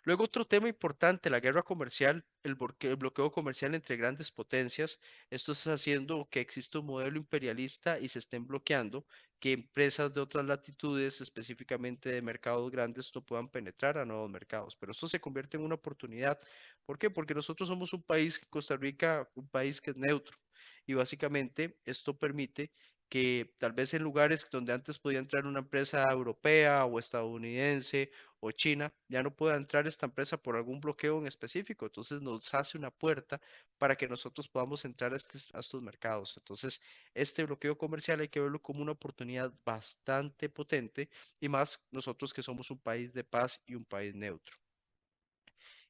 Luego, otro tema importante, la guerra comercial, el bloqueo comercial entre grandes potencias. Esto está haciendo que exista un modelo imperialista y se estén bloqueando que empresas de otras latitudes, específicamente de mercados grandes, no puedan penetrar a nuevos mercados. Pero esto se convierte en una oportunidad. ¿Por qué? Porque nosotros somos un país, Costa Rica, un país que es neutro. Y básicamente esto permite que tal vez en lugares donde antes podía entrar una empresa europea o estadounidense o China, ya no pueda entrar esta empresa por algún bloqueo en específico. Entonces nos hace una puerta para que nosotros podamos entrar a estos mercados. Entonces, este bloqueo comercial hay que verlo como una oportunidad bastante potente y más nosotros que somos un país de paz y un país neutro.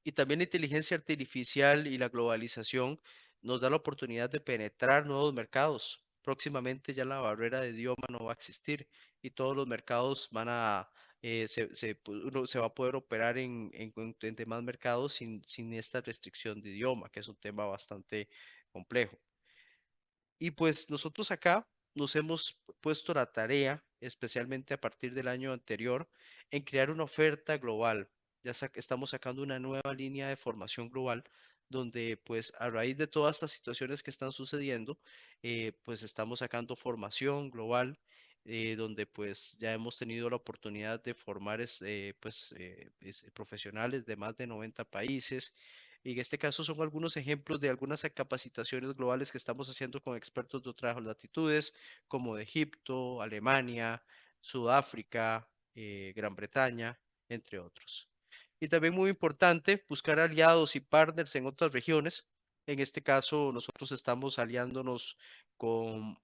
Y también la inteligencia artificial y la globalización nos da la oportunidad de penetrar nuevos mercados. Próximamente ya la barrera de idioma no va a existir y todos los mercados van a, uno se va a poder operar en demás mercados sin esta restricción de idioma, que es un tema bastante complejo. Y pues nosotros acá nos hemos puesto la tarea, especialmente a partir del año anterior, en crear una oferta global. Estamos sacando una nueva línea de formación global donde pues a raíz de todas estas situaciones que están sucediendo, pues estamos sacando formación global, donde pues ya hemos tenido la oportunidad de formar profesionales de más de 90 países. Y en este caso son algunos ejemplos de algunas capacitaciones globales que estamos haciendo con expertos de otras latitudes, como de Egipto, Alemania, Sudáfrica, Gran Bretaña, entre otros. Y también muy importante, buscar aliados y partners en otras regiones. En este caso, nosotros estamos aliándonos con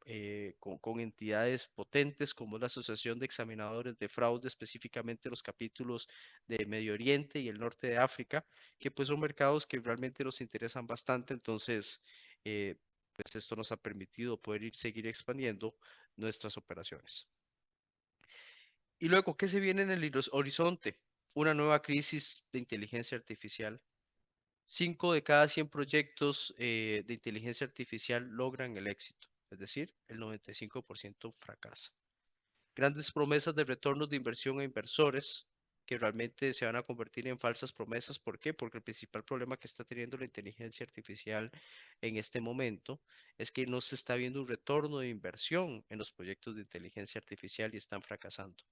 entidades potentes como la Asociación de Examinadores de Fraude, específicamente los capítulos de Medio Oriente y el norte de África, que pues son mercados que realmente nos interesan bastante. Entonces, pues esto nos ha permitido poder seguir expandiendo nuestras operaciones. Y luego, ¿qué se viene en el horizonte? Una nueva crisis de inteligencia artificial. 5 de cada 100 proyectos de inteligencia artificial logran el éxito, es decir, el 95% fracasa. Grandes promesas de retornos de inversión a inversores que realmente se van a convertir en falsas promesas. ¿Por qué? Porque el principal problema que está teniendo la inteligencia artificial en este momento es que no se está viendo un retorno de inversión en los proyectos de inteligencia artificial y están fracasando.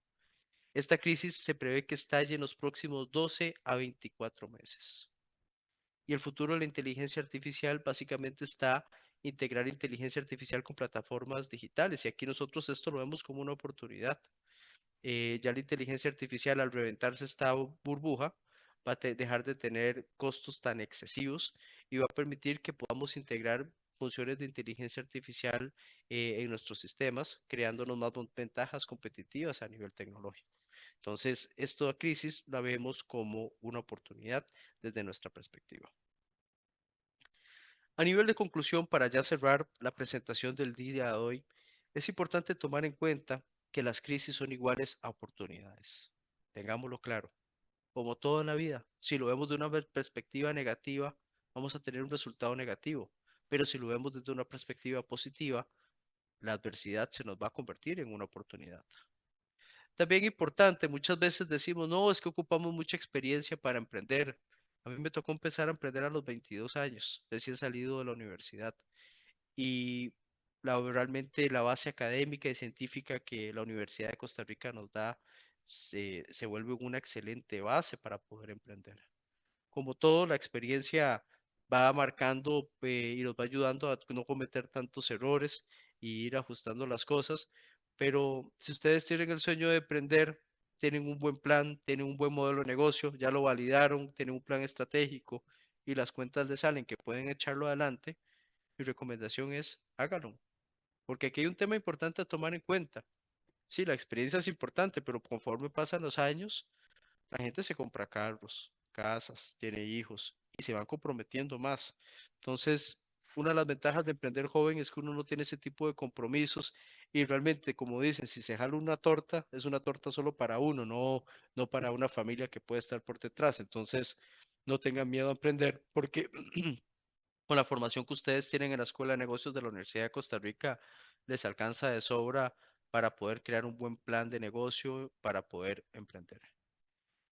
Esta crisis se prevé que estalle en los próximos 12 a 24 meses. Y el futuro de la inteligencia artificial básicamente está integrar inteligencia artificial con plataformas digitales. Y aquí nosotros esto lo vemos como una oportunidad. Ya la inteligencia artificial al reventarse esta burbuja va a dejar de tener costos tan excesivos y va a permitir que podamos integrar funciones de inteligencia artificial en nuestros sistemas, creándonos más ventajas competitivas a nivel tecnológico. Entonces, esta crisis la vemos como una oportunidad desde nuestra perspectiva. A nivel de conclusión, para ya cerrar la presentación del día de hoy, es importante tomar en cuenta que las crisis son iguales a oportunidades. Tengámoslo claro. Como todo en la vida, si lo vemos de una perspectiva negativa, vamos a tener un resultado negativo. Pero si lo vemos desde una perspectiva positiva, la adversidad se nos va a convertir en una oportunidad. También importante, muchas veces decimos, no, es que ocupamos mucha experiencia para emprender. A mí me tocó empezar a emprender a los 22 años, recién salido de la universidad. Y realmente la base académica y científica que la Universidad de Costa Rica nos da se vuelve una excelente base para poder emprender. Como todo, la experiencia va marcando y nos va ayudando a no cometer tantos errores y ir ajustando las cosas. Pero si ustedes tienen el sueño de emprender, tienen un buen plan, tienen un buen modelo de negocio, ya lo validaron, tienen un plan estratégico y las cuentas les salen que pueden echarlo adelante, mi recomendación es háganlo. Porque aquí hay un tema importante a tomar en cuenta. Sí, la experiencia es importante, pero conforme pasan los años, la gente se compra carros, casas, tiene hijos y se van comprometiendo más. Entonces, una de las ventajas de emprender joven es que uno no tiene ese tipo de compromisos y realmente, como dicen, si se jala una torta, es una torta solo para uno, no para una familia que puede estar por detrás. Entonces, no tengan miedo a emprender porque con la formación que ustedes tienen en la Escuela de Negocios de la Universidad de Costa Rica, les alcanza de sobra para poder crear un buen plan de negocio, para poder emprender.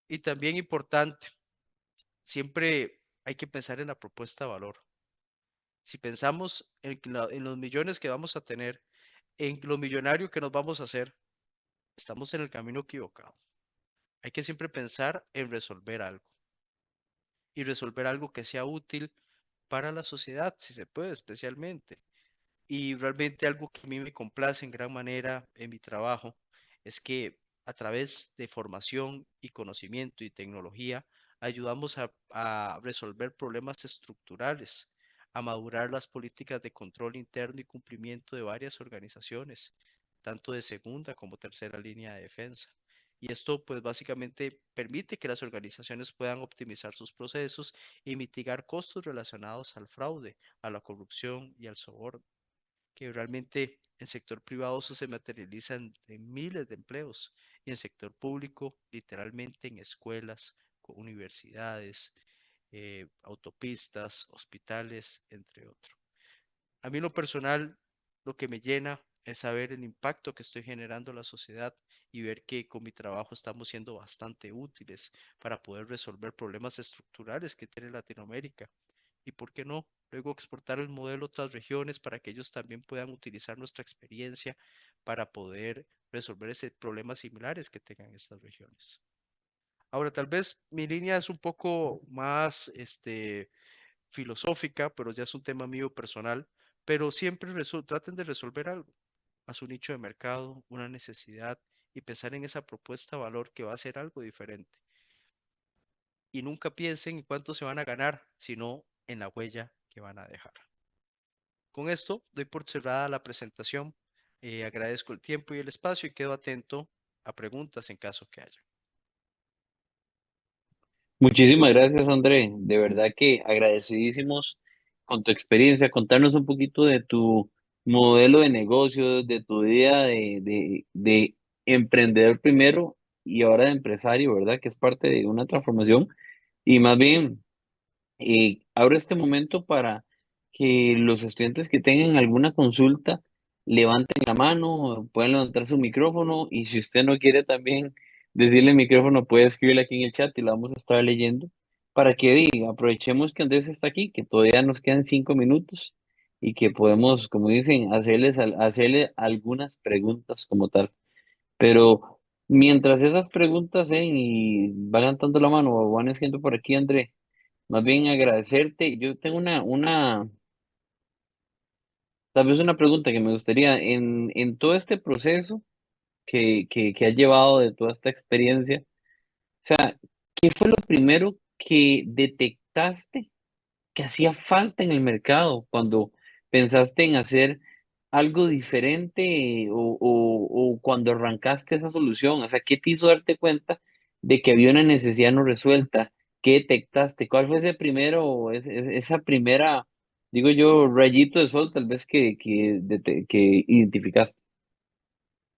Y también importante, siempre hay que pensar en la propuesta de valor. Si pensamos en los millones que vamos a tener, en lo millonario que nos vamos a hacer, estamos en el camino equivocado. Hay que siempre pensar en resolver algo y resolver algo que sea útil para la sociedad, si se puede, especialmente. Y realmente algo que a mí me complace en gran manera en mi trabajo es que a través de formación y conocimiento y tecnología ayudamos a resolver problemas estructurales, a madurar las políticas de control interno y cumplimiento de varias organizaciones, tanto de segunda como tercera línea de defensa. Y esto pues básicamente permite que las organizaciones puedan optimizar sus procesos y mitigar costos relacionados al fraude, a la corrupción y al soborno, que realmente en sector privado eso se materializa en miles de empleos y en sector público literalmente en escuelas, universidades, autopistas, hospitales, entre otros. A mí en lo personal, lo que me llena es saber el impacto que estoy generando en la sociedad y ver que con mi trabajo estamos siendo bastante útiles para poder resolver problemas estructurales que tiene Latinoamérica. Y por qué no, luego exportar el modelo a otras regiones para que ellos también puedan utilizar nuestra experiencia para poder resolver ese problemas similares que tengan estas regiones. Ahora, tal vez mi línea es un poco más filosófica, pero ya es un tema mío personal, pero siempre traten de resolver algo a su nicho de mercado, una necesidad y pensar en esa propuesta de valor que va a ser algo diferente. Y nunca piensen en cuánto se van a ganar, sino en la huella que van a dejar. Con esto doy por cerrada la presentación. Agradezco el tiempo y el espacio y quedo atento a preguntas en caso que haya. Muchísimas gracias, André. De verdad que agradecidísimos con tu experiencia. Contarnos un poquito de tu modelo de negocio, de tu idea de emprendedor primero y ahora de empresario, ¿verdad? Que es parte de una transformación. Y más bien, abro este momento para que los estudiantes que tengan alguna consulta levanten la mano, pueden levantar su micrófono y si usted no quiere también decirle el micrófono, puede escribirle aquí en el chat y la vamos a estar leyendo para que aprovechemos que Andrés está aquí, que todavía nos quedan 5 minutos y que podemos, como dicen, hacerle algunas preguntas como tal. Pero mientras esas preguntas y van levantando la mano o van escribiendo por aquí, André, más bien agradecerte. Yo tengo tal vez una pregunta que me gustaría, en todo este proceso que has llevado de toda esta experiencia. O sea, ¿qué fue lo primero que detectaste que hacía falta en el mercado cuando pensaste en hacer algo diferente o cuando arrancaste esa solución? O sea, ¿qué te hizo darte cuenta de que había una necesidad no resuelta? ¿Qué detectaste? ¿Cuál fue ese primero, esa primera, digo yo, rayito de sol tal vez que identificaste?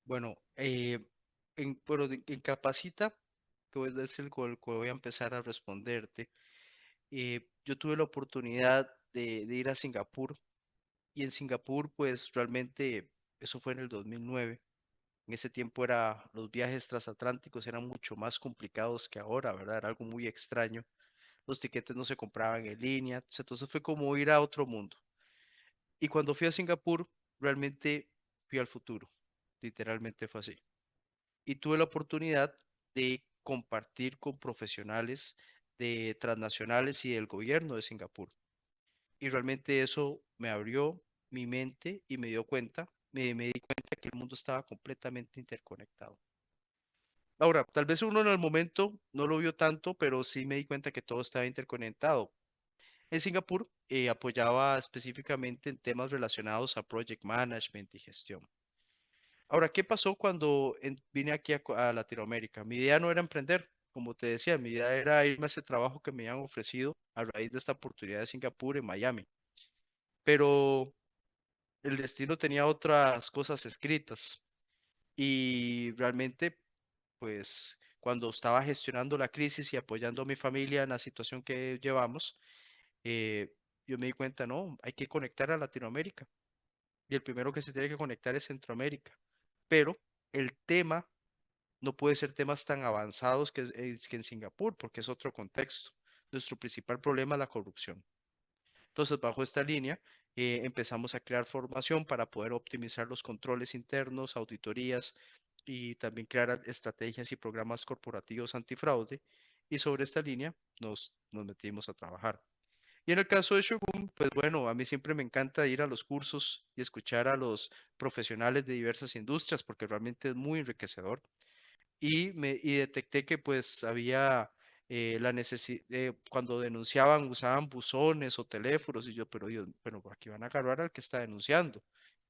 Bueno, en Capacita, que es el con el que voy a empezar a responderte, yo tuve la oportunidad de ir a Singapur y en Singapur pues realmente eso fue en el 2009. En ese tiempo los viajes transatlánticos eran mucho más complicados que ahora, ¿verdad? Era algo muy extraño. Los tiquetes no se compraban en línea, entonces fue como ir a otro mundo. Y cuando fui a Singapur, realmente fui al futuro, literalmente fue así. Y tuve la oportunidad de compartir con profesionales de transnacionales y del gobierno de Singapur. Y realmente eso me abrió mi mente y me di cuenta que el mundo estaba completamente interconectado. Ahora, tal vez uno en el momento no lo vio tanto, pero sí me di cuenta que todo estaba interconectado. En Singapur apoyaba específicamente en temas relacionados a project management y gestión. Ahora, ¿qué pasó cuando vine aquí a Latinoamérica? Mi idea no era emprender, como te decía, mi idea era irme a ese trabajo que me habían ofrecido a raíz de esta oportunidad de Singapur en Miami. Pero el destino tenía otras cosas escritas y realmente, pues, cuando estaba gestionando la crisis y apoyando a mi familia en la situación que llevamos, yo me di cuenta, no, hay que conectar a Latinoamérica y el primero que se tiene que conectar es Centroamérica. Pero el tema no puede ser temas tan avanzados que en Singapur, porque es otro contexto. Nuestro principal problema es la corrupción. Entonces, bajo esta línea, empezamos a crear formación para poder optimizar los controles internos, auditorías y también crear estrategias y programas corporativos antifraude. Y sobre esta línea nos metimos a trabajar. Y en el caso de Shogun, pues bueno, a mí siempre me encanta ir a los cursos y escuchar a los profesionales de diversas industrias porque realmente es muy enriquecedor y detecté que pues había la necesidad, cuando denunciaban usaban buzones o teléfonos y yo, pero Dios, bueno, aquí van a agarrar al que está denunciando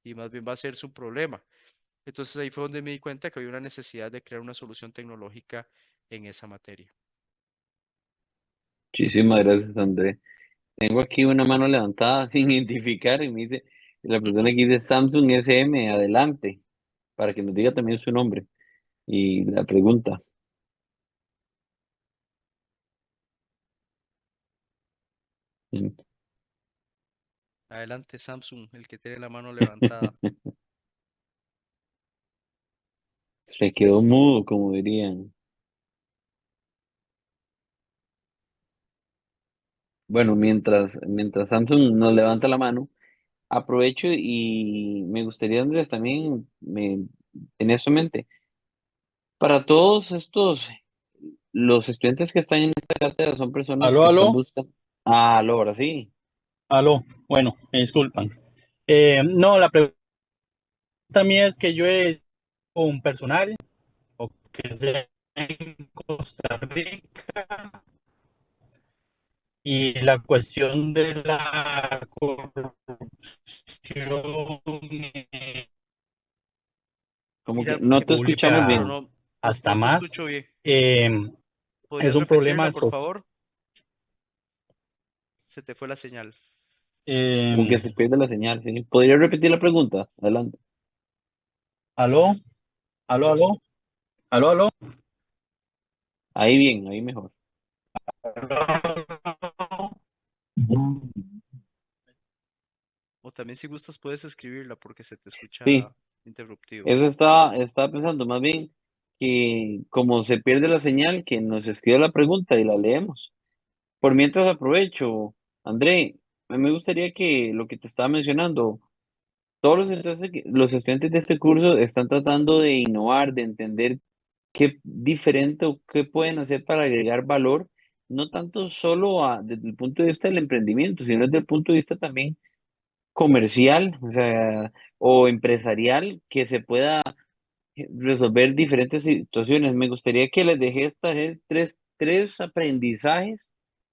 y más bien va a ser su problema. Entonces ahí fue donde me di cuenta que había una necesidad de crear una solución tecnológica en esa materia. Muchísimas gracias, André. Tengo aquí una mano levantada sin identificar y me dice, la persona que dice Samsung SM, adelante, para que nos diga también su nombre y la pregunta. Mm. Adelante, Samsung, el que tiene la mano levantada. Se quedó mudo, como dirían. Bueno, mientras Samsung nos levanta la mano, aprovecho y me gustaría, Andrés, también tener eso en mente. Para todos los estudiantes que están en esta cátedra son personas Aló, que están aló, buscando. Ah, ahora sí. aló. Bueno, me disculpan. No, la pregunta mía es que yo he un personal o que sea en Costa Rica y la cuestión de la corrupción Como que Mira, no qué te escuchamos pena, pero pública bien. hasta no te más, escucho bien. eh, es ¿Podrías un problema repetirla, por favor? Se te fue la señal. Como que se pierde la señal, ¿sí? ¿Podría repetir la pregunta? Adelante. aló, aló, aló, aló, aló. Ahí bien, ahí mejor. O también si gustas puedes escribirla porque se te Sí, escucha interruptivo. eso estaba pensando, más bien que como se pierde la señal, que nos escriba la pregunta y la leemos. Por mientras aprovecho, André, a mí me gustaría que lo que te estaba mencionando, todos los estudiantes de este curso están tratando de innovar, de entender qué diferente o qué pueden hacer para agregar valor, no tanto solo desde el punto de vista del emprendimiento, sino desde el punto de vista también comercial, o sea, o empresarial, que se pueda resolver diferentes situaciones. Me gustaría que les dejé estas tres aprendizajes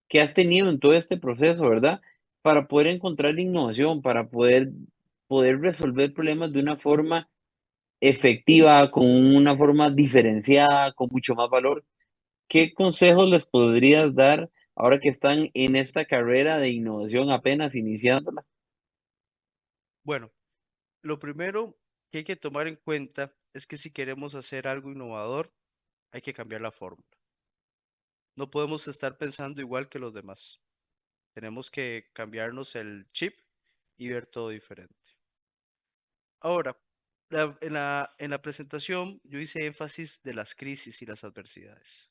que has tenido en todo este proceso, ¿verdad? Para poder encontrar innovación, para poder resolver problemas de una forma efectiva, con una forma diferenciada, con mucho más valor. ¿Qué consejos les podrías dar ahora que están en esta carrera de innovación apenas iniciándola? Bueno, lo primero que hay que tomar en cuenta es que si queremos hacer algo innovador, hay que cambiar la fórmula. No podemos estar pensando igual que los demás. Tenemos que cambiarnos el chip y ver todo diferente. Ahora, en la presentación yo hice énfasis de las crisis y las adversidades.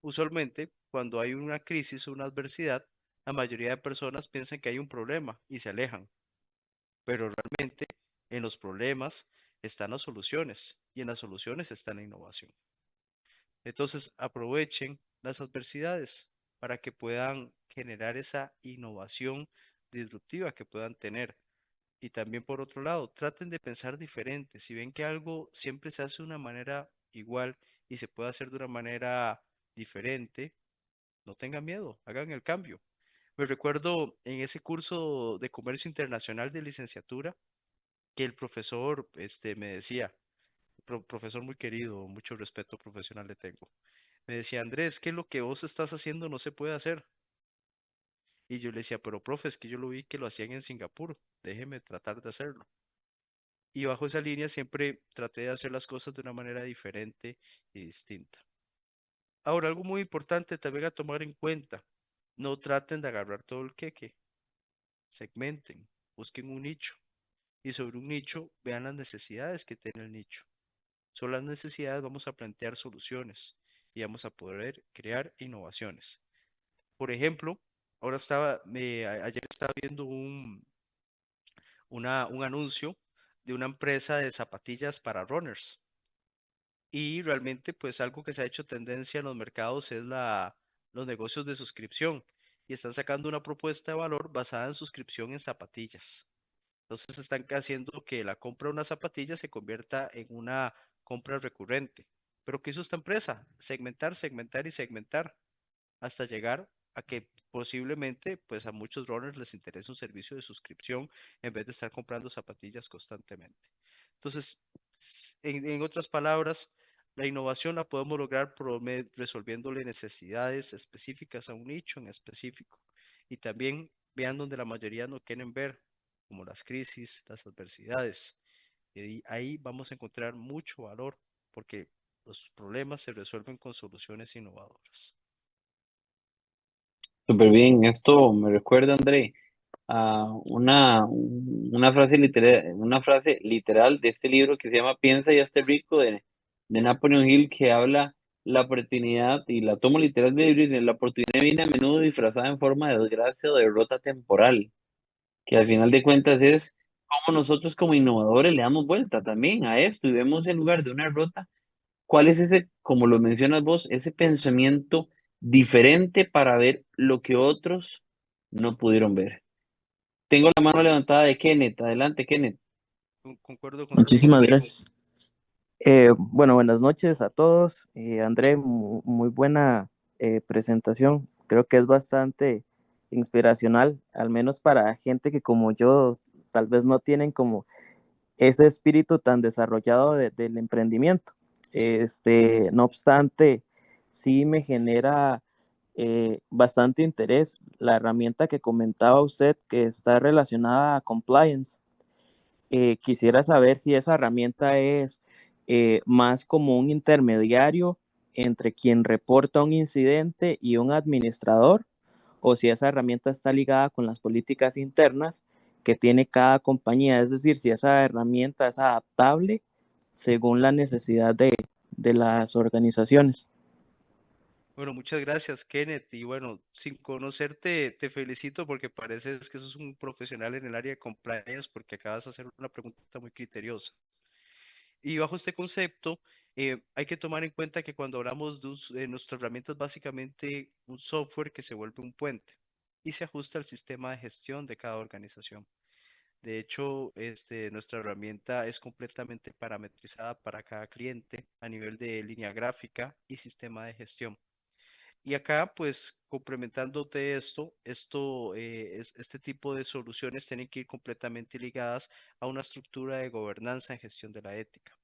Usualmente, cuando hay una crisis o una adversidad, la mayoría de personas piensan que hay un problema y se alejan, pero realmente en los problemas están las soluciones y en las soluciones está la innovación. Entonces, aprovechen las adversidades para que puedan generar esa innovación disruptiva que puedan tener. Y también por otro lado, traten de pensar diferente. Si ven que algo siempre se hace de una manera igual y se puede hacer de una manera diferente, no tengan miedo, hagan el cambio. Me recuerdo en ese curso de comercio internacional de licenciatura que el profesor me decía, profesor muy querido, mucho respeto profesional le tengo, me decía, Andrés, ¿qué es lo que vos estás haciendo no se puede hacer? Y yo le decía, pero profe, es que yo lo vi que lo hacían en Singapur, déjeme tratar de hacerlo. Y bajo esa línea siempre traté de hacer las cosas de una manera diferente y distinta. Ahora, algo muy importante también a tomar en cuenta, no traten de agarrar todo el queque, segmenten, busquen un nicho y sobre un nicho vean las necesidades que tiene el nicho. Sobre las necesidades vamos a plantear soluciones y vamos a poder crear innovaciones. Por ejemplo, ayer estaba viendo un anuncio de una empresa de zapatillas para runners. Y realmente, pues algo que se ha hecho tendencia en los mercados es los negocios de suscripción. Y están sacando una propuesta de valor basada en suscripción en zapatillas. Entonces están haciendo que la compra de una zapatilla se convierta en una compra recurrente. Pero ¿qué hizo esta empresa? Segmentar, segmentar y segmentar hasta llegar a que posiblemente pues a muchos runners les interese un servicio de suscripción en vez de estar comprando zapatillas constantemente. Entonces, en otras palabras, la innovación la podemos lograr resolviéndole necesidades específicas a un nicho en específico y también vean donde la mayoría no quieren ver, como las crisis, las adversidades. Y ahí vamos a encontrar mucho valor porque los problemas se resuelven con soluciones innovadoras. Súper bien, esto me recuerda, André, a una frase literal de este libro que se llama Piensa y hazte rico de Napoleon Hill, que habla la oportunidad, y la tomo literal de libro, y dice, la oportunidad viene a menudo disfrazada en forma de desgracia o derrota temporal, que al final de cuentas es como nosotros como innovadores le damos vuelta también a esto y vemos en lugar de una derrota, ¿cuál es ese, como lo mencionas vos, ese pensamiento diferente para ver lo que otros no pudieron ver? Tengo la mano levantada de Kenneth. Adelante, Kenneth. Concuerdo contigo. Muchísimas gracias. Bueno, buenas noches a todos. André, muy buena presentación. Creo que es bastante inspiracional, al menos para gente que como yo tal vez no tienen como ese espíritu tan desarrollado del emprendimiento. No obstante, sí me genera bastante interés la herramienta que comentaba usted que está relacionada a compliance. Quisiera saber si esa herramienta es más como un intermediario entre quien reporta un incidente y un administrador, o si esa herramienta está ligada con las políticas internas que tiene cada compañía, es decir, si esa herramienta es adaptable según la necesidad de las organizaciones. Bueno, muchas gracias, Kenneth. Y bueno, sin conocerte, te felicito porque pareces que sos un profesional en el área de compliance porque acabas de hacer una pregunta muy criteriosa. Y bajo este concepto, hay que tomar en cuenta que cuando hablamos de nuestra herramienta es básicamente un software que se vuelve un puente y se ajusta al sistema de gestión de cada organización. De hecho, nuestra herramienta es completamente parametrizada para cada cliente a nivel de línea gráfica y sistema de gestión. Y acá, pues, complementándote este tipo de soluciones tienen que ir completamente ligadas a una estructura de gobernanza en gestión de la ética,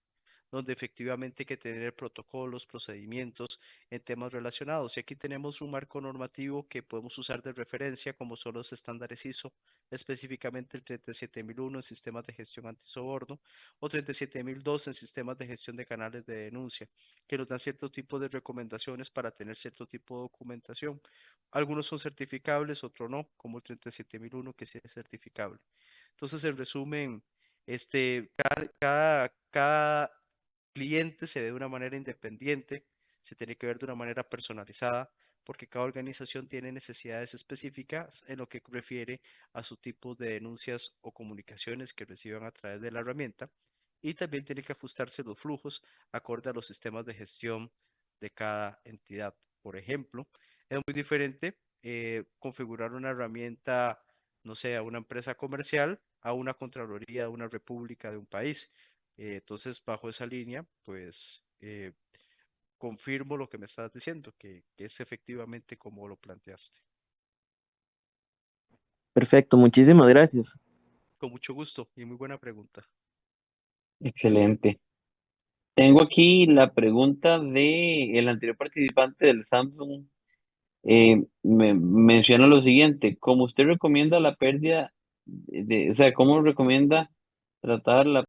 donde efectivamente hay que tener protocolos, procedimientos en temas relacionados. Y aquí tenemos un marco normativo que podemos usar de referencia, como son los estándares ISO, específicamente el 37001 en sistemas de gestión antisoborno o 37002 en sistemas de gestión de canales de denuncia, que nos dan cierto tipo de recomendaciones para tener cierto tipo de documentación. Algunos son certificables, otros no, como el 37001 que sí es certificable. Entonces, en resumen, cada cliente se ve de una manera independiente, se tiene que ver de una manera personalizada, porque cada organización tiene necesidades específicas en lo que refiere a su tipo de denuncias o comunicaciones que reciban a través de la herramienta, y también tiene que ajustarse los flujos acorde a los sistemas de gestión de cada entidad. Por ejemplo, es muy diferente configurar una herramienta, no sé, a una empresa comercial, a una contraloría de una república de un país. Entonces, bajo esa línea, pues confirmo lo que me estás diciendo, que es efectivamente como lo planteaste. Perfecto, muchísimas gracias. Con mucho gusto y muy buena pregunta. Excelente. Tengo aquí la pregunta de el anterior participante del Samsung. Me menciona lo siguiente: ¿cómo usted recomienda la pérdida o sea, cómo recomienda tratar la